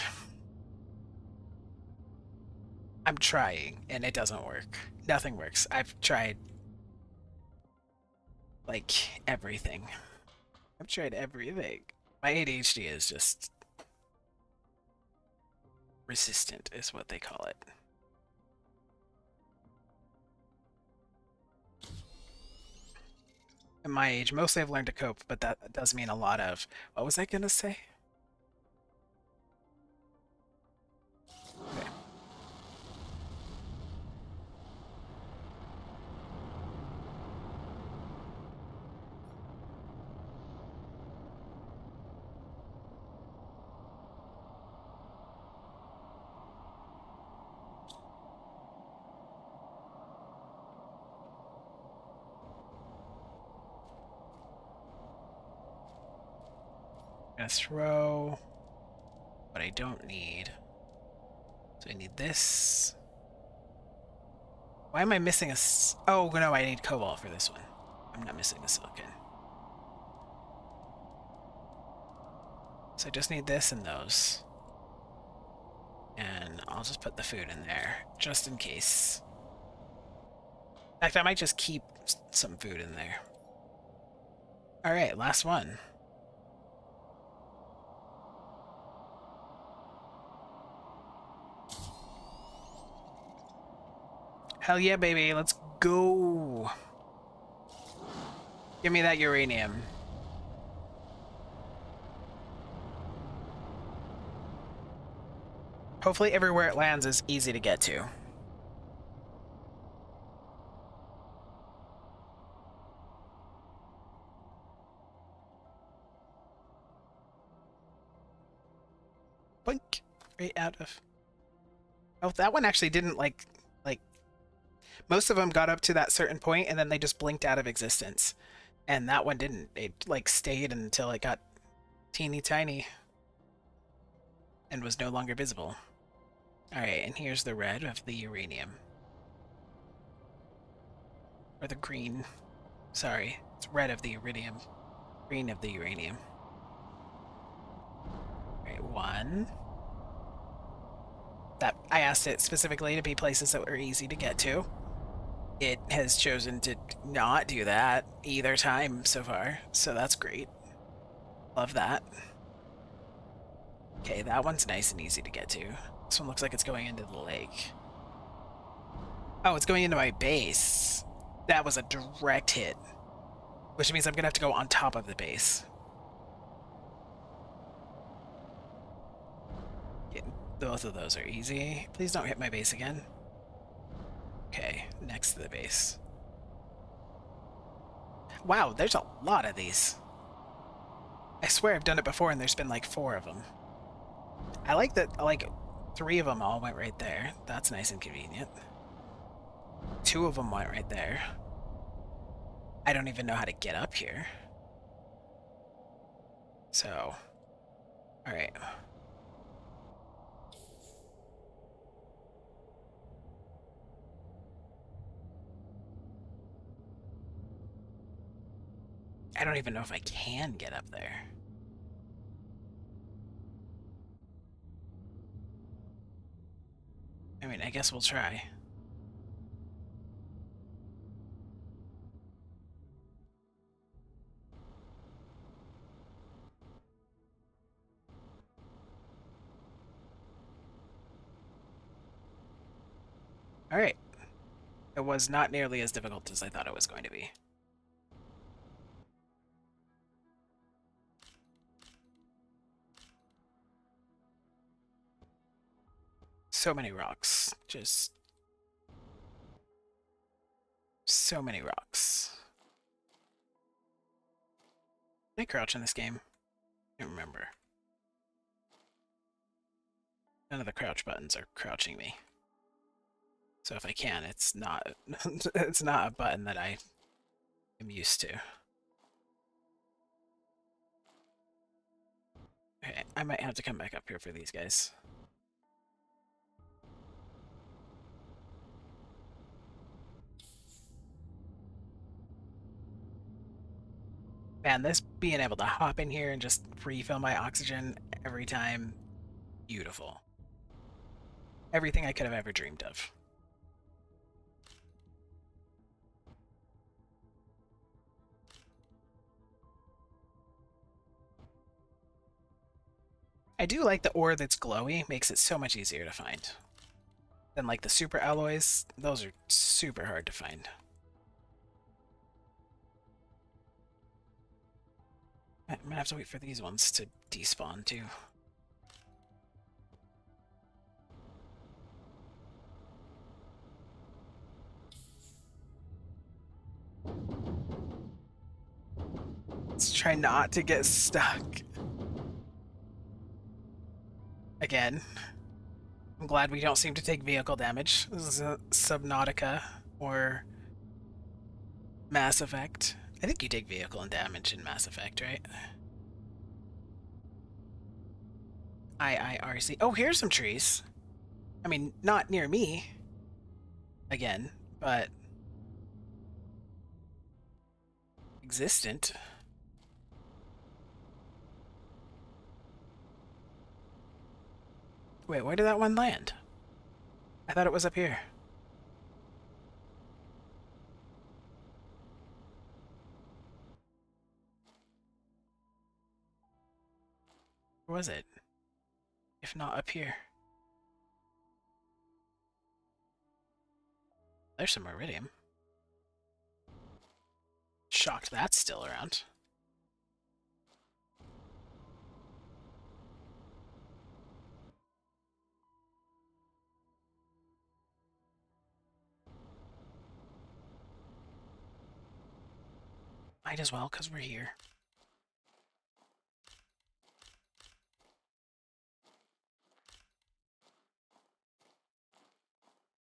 I'm trying, and it doesn't work. Nothing works. I've tried, like, everything. I've tried everything. My ADHD is just resistant, is what they call it. At my age, mostly I've learned to cope, but that does mean a lot of... What was I gonna say? Okay. I'm gonna throw what I don't need. So I need this. Why am I missing a... Oh, no, I need cobalt for this one. I'm not missing the silicon. So I just need this and those. And I'll just put the food in there, just in case. In fact, I might just keep some food in there. Alright, last one. Hell yeah, baby, let's go. Give me that uranium. Hopefully everywhere it lands is easy to get to. Blink. Right out of... Oh, that one actually didn't, like... Most of them got up to that certain point, and then they just blinked out of existence. And that one didn't. It, like, stayed until it got teeny tiny. And was no longer visible. Alright, and here's the red of the uranium. Or the green. Sorry, it's red of the iridium. Green of the uranium. Alright, one. That I asked it specifically to be places that were easy to get to. It has chosen to not do that either time so far, so that's great. Love that. Okay, that one's nice and easy to get to. This one looks like it's going into the lake. Oh, it's going into my base. That was a direct hit, which means I'm gonna have to go on top of the base. Yeah, both of those are easy. Please don't hit my base again. Okay, next to the base. Wow, there's a lot of these. I swear I've done it before and there's been like 4 of them. I like that, like, 3 of them all went right there. That's nice and convenient. 2 of them went right there. I don't even know how to get up here. So, alright. I don't even know if I can get up there. I mean, I guess we'll try. Alright. It was not nearly as difficult as I thought it was going to be. So many rocks. Just... so many rocks. Can I crouch in this game? I don't remember. None of the crouch buttons are crouching me. So if I can, it's not it's not a button that I am used to. Okay, I might have to come back up here for these guys. Man, this being able to hop in here and just refill my oxygen every time, beautiful. Everything I could have ever dreamed of. I do like the ore that's glowy, makes it so much easier to find. Than like the super alloys, those are super hard to find. I'm gonna have to wait for these ones to despawn too. Let's try not to get stuck. Again. I'm glad we don't seem to take vehicle damage. This is a Subnautica or Mass Effect. I think you take vehicle and damage in Mass Effect, right? IIRC. Oh, here's some trees. I mean, not near me, again, but existent. Wait, where did that one land? I thought it was up here. Where was it? If not up here. There's some iridium. Shocked that's still around. Might as well, because we're here.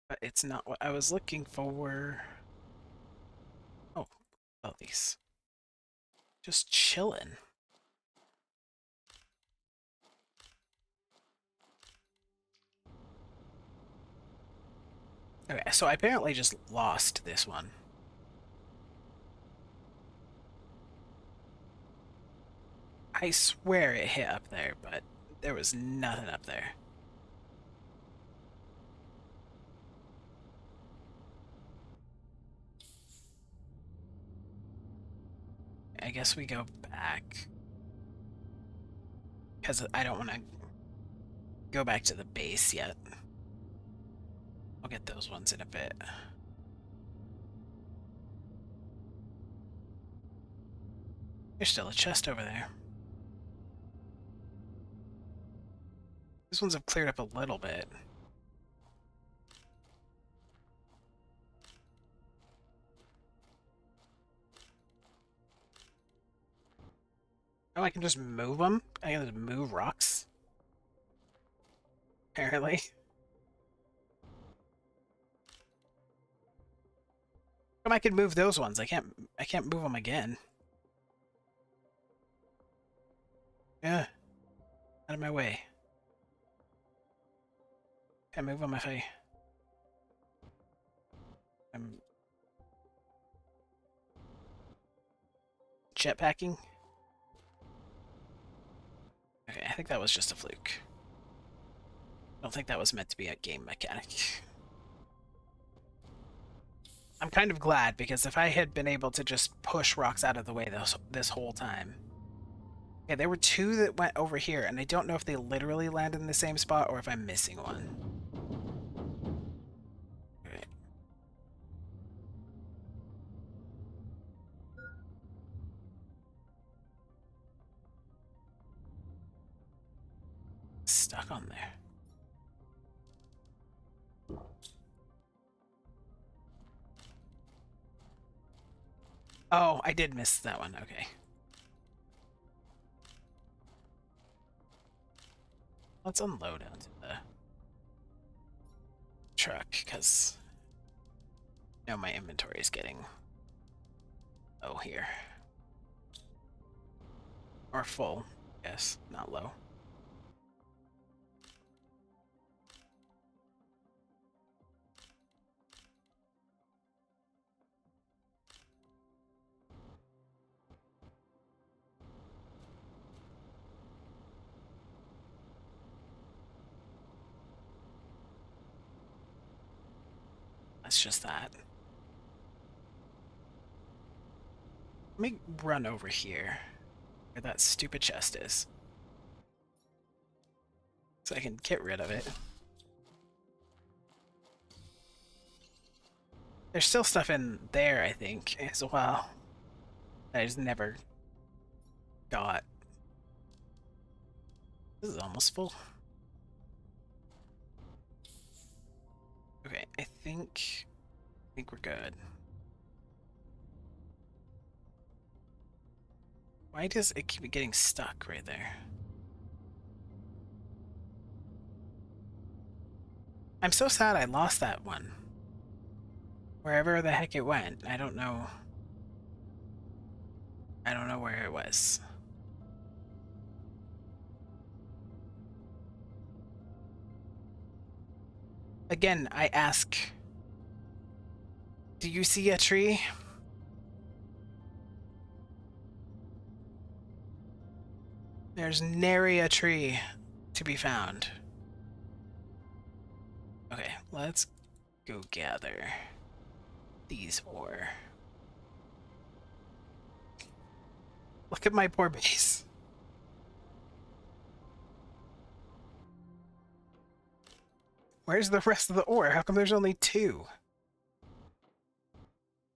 But it's not what I was looking for. Oh, well, these. Just chilling. Okay, so I apparently just lost this one. I swear it hit up there, but there was nothing up there. I guess we go back. Because I don't want to go back to the base yet. I'll get those ones in a bit. There's still a chest over there. These ones have cleared up a little bit. Oh, I can just move them? I can just move rocks? Apparently. Come, I can move those ones. I can't move them again. Yeah. Out of my way. Can I move them if I'm jetpacking? Okay, I think that was just a fluke. I don't think that was meant to be a game mechanic. I'm kind of glad, because if I had been able to just push rocks out of the way this whole time... Okay, there were two that went over here, and I don't know if they literally landed in the same spot or if I'm missing one. Okay. Stuck on there. Oh, I did miss that one. Okay. Let's unload onto the truck, because I know my inventory is getting low here. Or full, yes, not low. That's just that. Let me run over here, where that stupid chest is, so I can get rid of it. There's still stuff in there, I think, as well, that I just never got. This is almost full. Okay, I think we're good. Why does it keep getting stuck right there? I'm so sad I lost that one. Wherever the heck it went, I don't know. I don't know where it was. Again, I ask, do you see a tree? There's nary a tree to be found. Okay, let's go gather these ore. Look at my poor base. Where's the rest of the ore? How come there's only 2?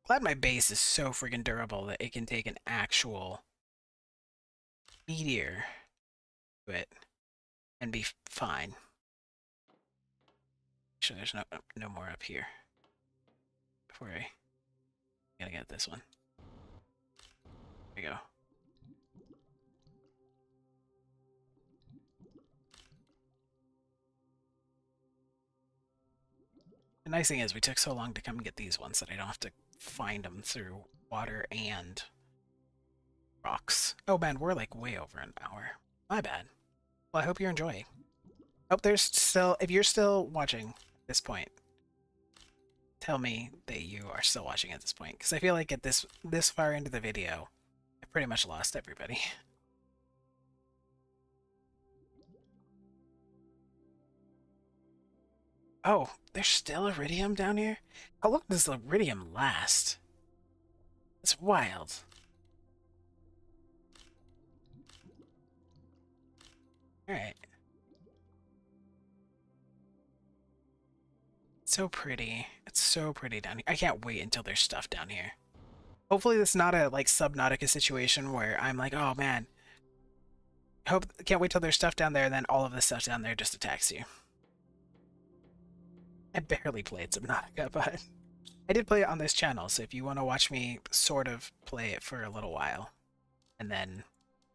Glad my base is so freaking durable that it can take an actual meteor to it and be fine. Actually, there's no more up here. Before I gotta get this one. There we go. The nice thing is we took so long to come get these ones that I don't have to find them through water and rocks. Oh man, we're like way over an hour. My bad. Well, I hope you're enjoying. Oh, there's still, if you're still watching at this point, tell me that you are still watching at this point, because I feel like at this far into the video, I pretty much lost everybody. Oh, there's still iridium down here? How long does the iridium last? It's wild. Alright. So pretty. It's so pretty down here. I can't wait until there's stuff down here. Hopefully this is not a like Subnautica situation where I'm like, oh man, can't wait till there's stuff down there and then all of this stuff down there just attacks you. I barely played Subnautica, but I did play it on this channel, so if you want to watch me sort of play it for a little while and then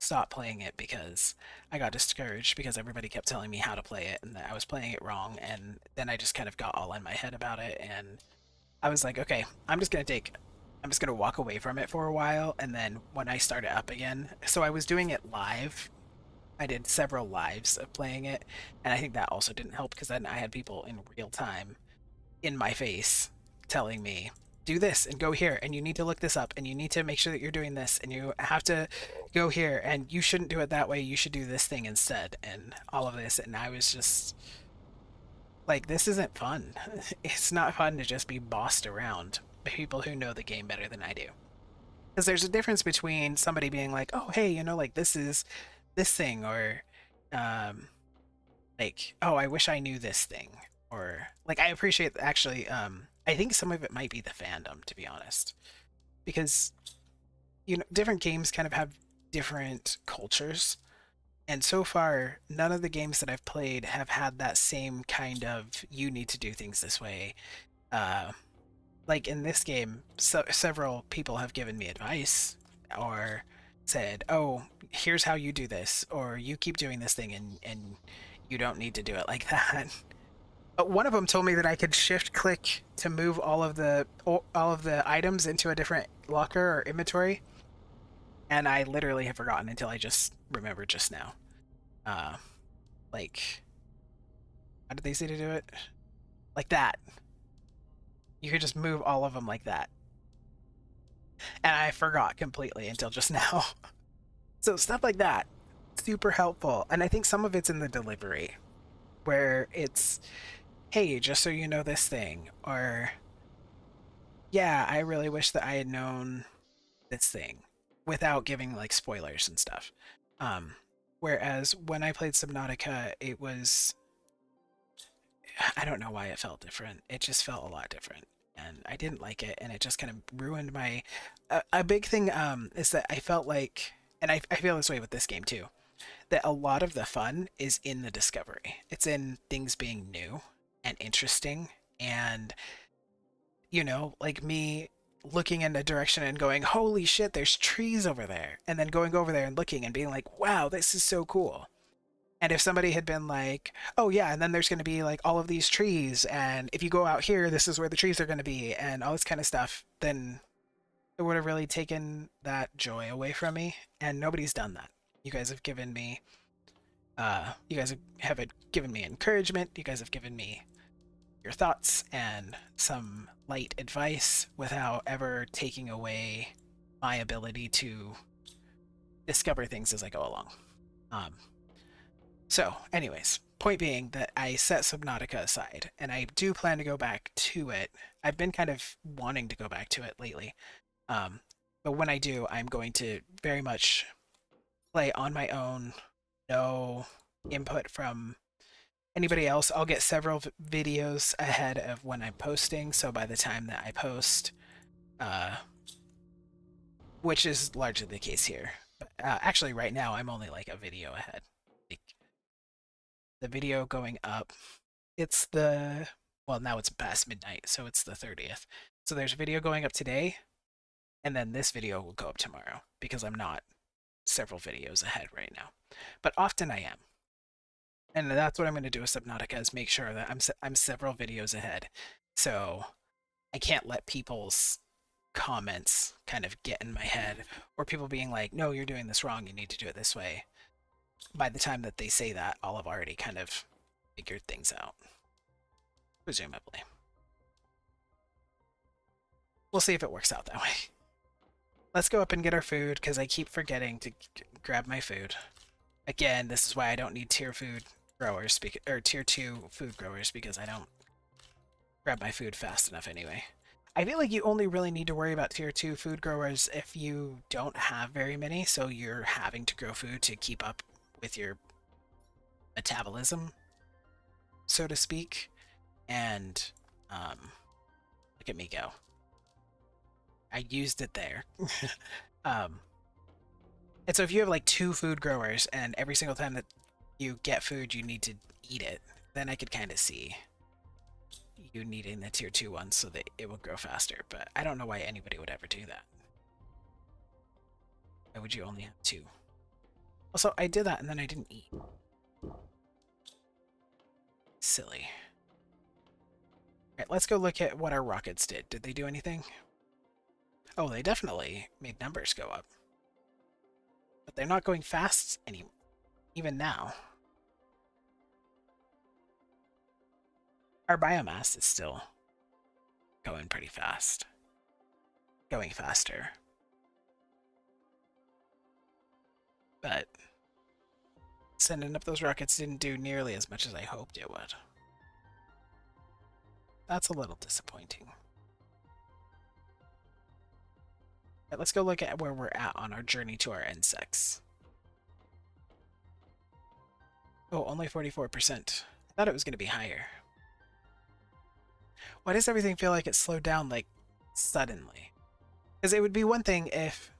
stop playing it because I got discouraged because everybody kept telling me how to play it and that I was playing it wrong, and then I just kind of got all in my head about it, and I was like, okay, I'm just gonna walk away from it for a while, and then when I start it up again, so I was doing it live. I did several lives of playing it, and I think that also didn't help because then I had people in real time in my face telling me, do this and go here, and you need to look this up, and you need to make sure that you're doing this, and you have to go here, and you shouldn't do it that way, you should do this thing instead, and all of this, and I was just like, this isn't fun. It's not fun to just be bossed around by people who know the game better than I do. Because there's a difference between somebody being like, oh, hey, you know, like, this is this thing, or like, oh, I wish I knew this thing, or like, I appreciate actually, I think some of it might be the fandom, to be honest, because you know, different games kind of have different cultures, and so far none of the games that I've played have had that same kind of you need to do things this way. uh like in this game, several people have given me advice or said, oh, here's how you do this, or you keep doing this thing and you don't need to do it like that. But one of them told me that I could shift click to move all of the items into a different locker or inventory, and I literally have forgotten until I just remembered just now. Uh, like, how did they say to do it? Like that. You could just move all of them like that. And I forgot completely until just now. So stuff like that, super helpful. And I think some of it's in the delivery, where it's, hey, just so you know this thing, or yeah, I really wish that I had known this thing, without giving like spoilers and stuff. Um, Whereas when I played Subnautica, it was, I don't know why it felt different. It just felt a lot different, and I didn't like it, and it just kind of ruined my. A big thing is that I felt like, and I feel this way with this game too, that a lot of the fun is in the discovery. It's in things being new and interesting, and you know, like me looking in a direction and going, holy shit, there's trees over there, and then going over there and looking and being like, wow, this is so cool. And if somebody had been like, oh yeah, and then there's going to be like all of these trees, and if you go out here, this is where the trees are going to be, and all this kind of stuff, then it would have really taken that joy away from me. And nobody's done that. You guys have given me, you guys have given me encouragement. You guys have given me your thoughts and some light advice without ever taking away my ability to discover things as I go along. Um, so, anyways, point being that I set Subnautica aside, and I do plan to go back to it. I've been kind of wanting to go back to it lately. Um, but when I do, I'm going to very much play on my own, no input from anybody else. I'll get several videos ahead of when I'm posting, so by the time that I post, uh, which is largely the case here. Actually, right now, I'm only like a video ahead. Like, the video going up, it's the, well, now it's past midnight, so it's the 30th. So there's a video going up today, and then this video will go up tomorrow, because I'm not several videos ahead right now. But often I am. And that's what I'm going to do with Subnautica, is make sure that I'm several videos ahead. So I can't let people's comments kind of get in my head, or people being like, no, you're doing this wrong, you need to do it this way. By the time that they say that, I'll have already kind of figured things out. Presumably. We'll see if it works out that way. Let's go up and get our food, because I keep forgetting to grab my food. Again, this is why I don't need tier food growers, or tier 2 food growers, because I don't grab my food fast enough anyway. I feel like you only really need to worry about tier 2 food growers if you don't have very many, so you're having to grow food to keep up with your metabolism, so to speak. And look at me go. I used it there. And so if you have like 2 food growers, and every single time that you get food you need to eat it, then I could kind of see you needing the tier 2 ones so that it will grow faster. But I don't know why anybody would ever do that. Why would you only have 2? Also, I did that and then I didn't eat. Silly. Alright, let's go look at what our rockets did. Did they do anything? Oh, they definitely made numbers go up. But they're not going fast anymore, even now. Our biomass is still going pretty fast. Going faster. But sending up those rockets didn't do nearly as much as I hoped it would. That's a little disappointing. Right, let's go look at where we're at on our journey to our insects. Oh, only 44%. I thought it was going to be higher. Why does everything feel like it slowed down, like, suddenly? Because it would be one thing if,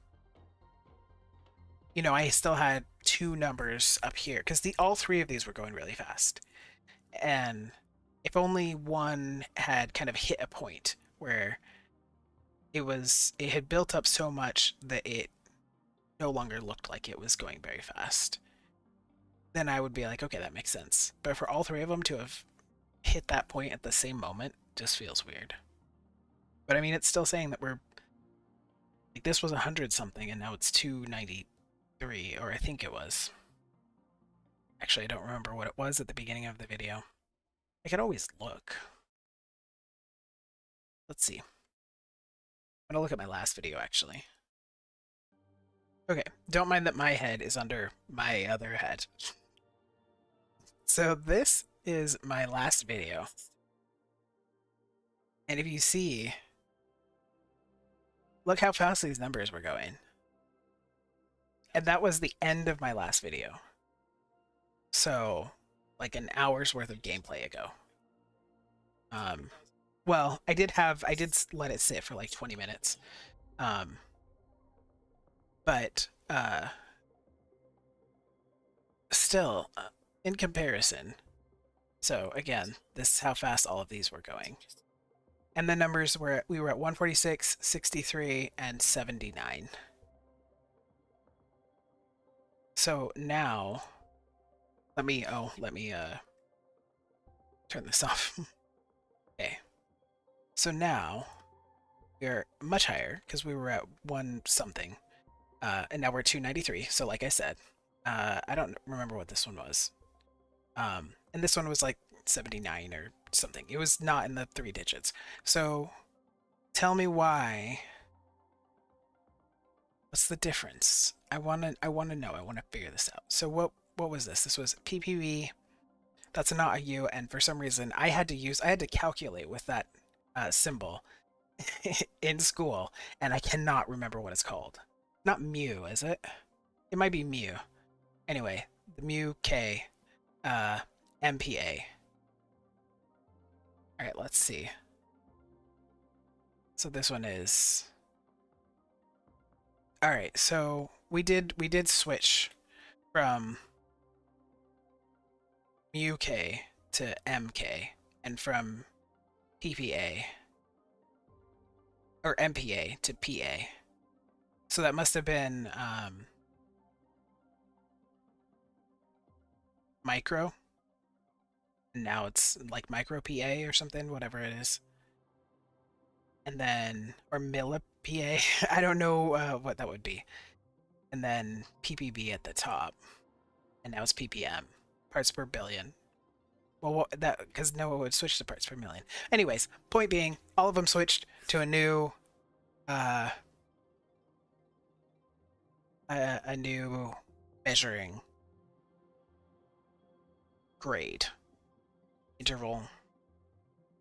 you know, I still had 2 numbers up here, because all 3 of these were going really fast. And if only one had kind of hit a point where it had built up so much that it no longer looked like it was going very fast, then I would be like, okay, that makes sense. But for all 3 of them to have hit that point at the same moment just feels weird. But I mean, it's still saying that we're like, this was 100 something and now it's 293, or I think it was. Actually, I don't remember what it was at the beginning of the video. I could always look. Let's see. I'm gonna look at my last video, actually. Okay, don't mind that my head is under my other head. So this is my last video. And if you see, look how fast these numbers were going. And that was the end of my last video. So, like an hour's worth of gameplay ago. Well, I did let it sit for like 20 minutes. But still, in comparison. So again, this is how fast all of these were going. And the numbers we were at 146, 63, and 79. So now, let me turn this off. Okay. So now we're much higher because we were at 1 something. And now we're 293. So like I said, I don't remember what this one was. And this one was like 79 or something. It was not in the 3 digits. So tell me why. What's the difference? I wanna know. I wanna figure this out. So what was this? This was PPV. That's not a U, and for some reason I had to calculate with that symbol in school, and I cannot remember what it's called. Not mu, is it? It might be mu. Anyway, the mu k MPA. All right, let's see. So this one is. All right, so we did switch from mu k to mk, and from PPA or MPA to PA. So that must have been micro. And now it's like micro PA or something, whatever it is. And then, or milli PA. I don't know what that would be. And then PPB at the top. And now it's PPM, parts per billion. Well, that because Noah would switch to parts per million. Anyways, point being, all of them switched to a new measuring grade, interval,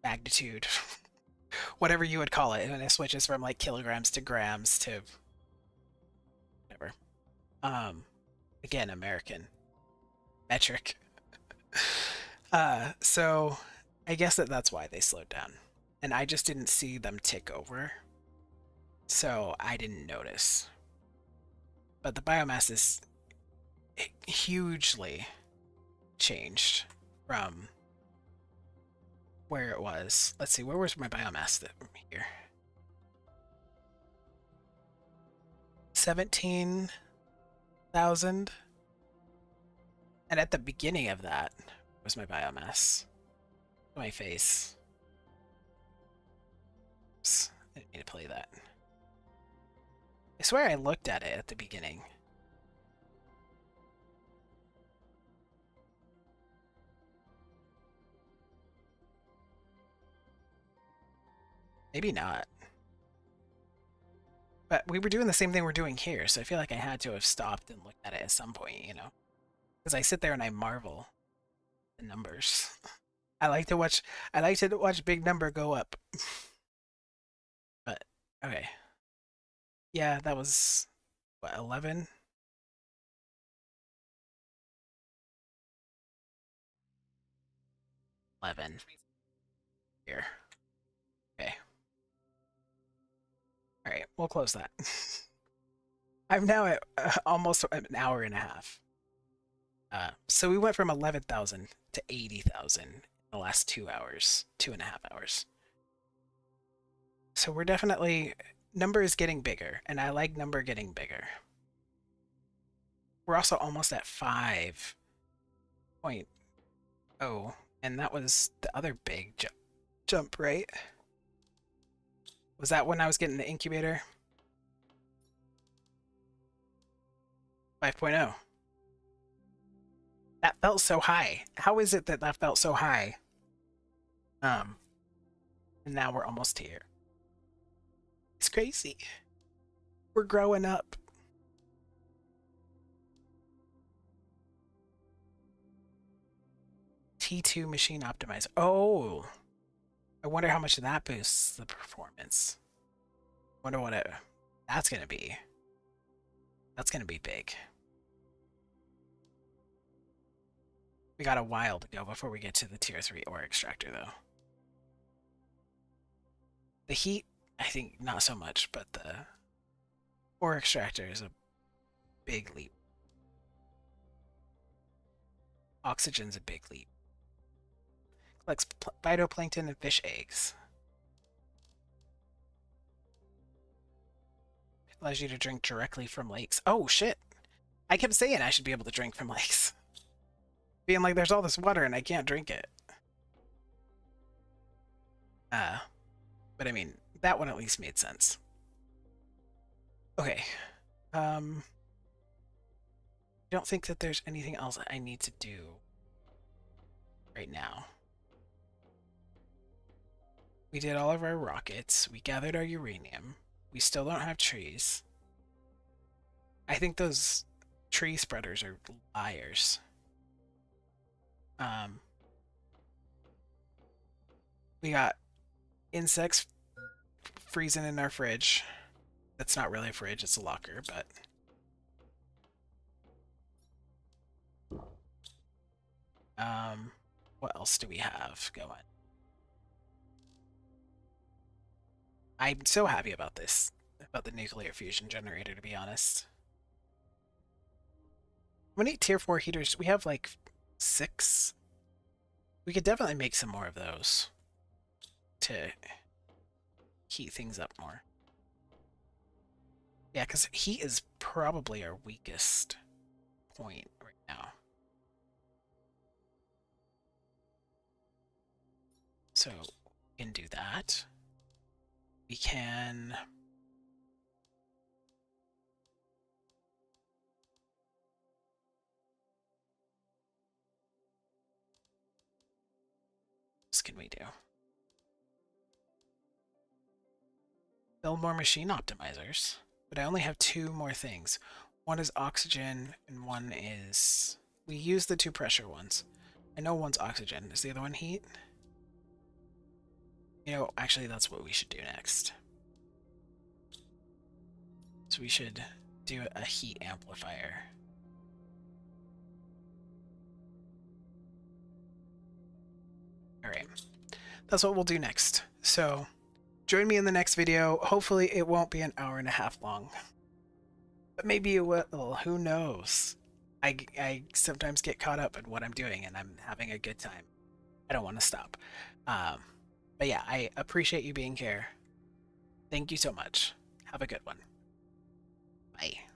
magnitude, whatever you would call it, and it switches from like kilograms to grams to whatever. Again, American metric. So I guess that's why they slowed down, and I just didn't see them tick over, so I didn't notice. But the biomass is hugely changed from where it was. Let's see, where was my biomass here? 17,000. And at the beginning of that was my biomass. My face. Oops, I didn't mean to play that. I swear I looked at it at the beginning. Maybe not. But we were doing the same thing we're doing here, so I feel like I had to have stopped and looked at it at some point, you know? Because I sit there and I marvel at the numbers. I like to watch big number go up. But okay. Yeah, that was what, 11? 11. Here. Okay. Alright, we'll close that. I'm now at almost an hour and a half. So we went from 11,000 to 80,000 in the last 2 hours, 2.5 hours. So we're definitely, number is getting bigger, and I like number getting bigger. We're also almost at 5.0, and that was the other big jump, right? Was that when I was getting the incubator? 5.0. That felt so high. How is it that that felt so high? And now we're almost here. It's crazy. We're growing up. T2 machine optimizer. Oh, I wonder how much that boosts the performance. Wonder what that's gonna be. That's gonna be big. We got a while to go before we get to the tier 3 ore extractor, though. The heat, I think, not so much, but the ore extractor is a big leap. Oxygen's a big leap. Collects phytoplankton and fish eggs. Allows you to drink directly from lakes. Oh, shit! I kept saying I should be able to drink from lakes. Being like, there's all this water and I can't drink it. But I mean, that one at least made sense. Okay. I don't think that there's anything else I need to do right now. We did all of our rockets. We gathered our uranium. We still don't have trees. I think those tree spreaders are liars. Um, we got insects freezing in our fridge. That's not really a fridge, it's a locker, but... what else do we have going? I'm so happy about this, about the nuclear fusion generator, to be honest. How many tier 4 heaters? We have like 6. We could definitely make some more of those to heat things up more. Yeah, because heat is probably our weakest point right now. So we can do that. We can... What can we do? Build more machine optimizers. But I only have 2 more things. One is oxygen, and one is... We use the 2 pressure ones. I know one's oxygen. Is the other one heat? You know, actually, that's what we should do next. So we should do a heat amplifier. Alright. That's what we'll do next. So, join me in the next video. Hopefully it won't be an hour and a half long. But maybe it will. Who knows? I sometimes get caught up in what I'm doing and I'm having a good time. I don't want to stop. But yeah, I appreciate you being here. Thank you so much. Have a good one. Bye.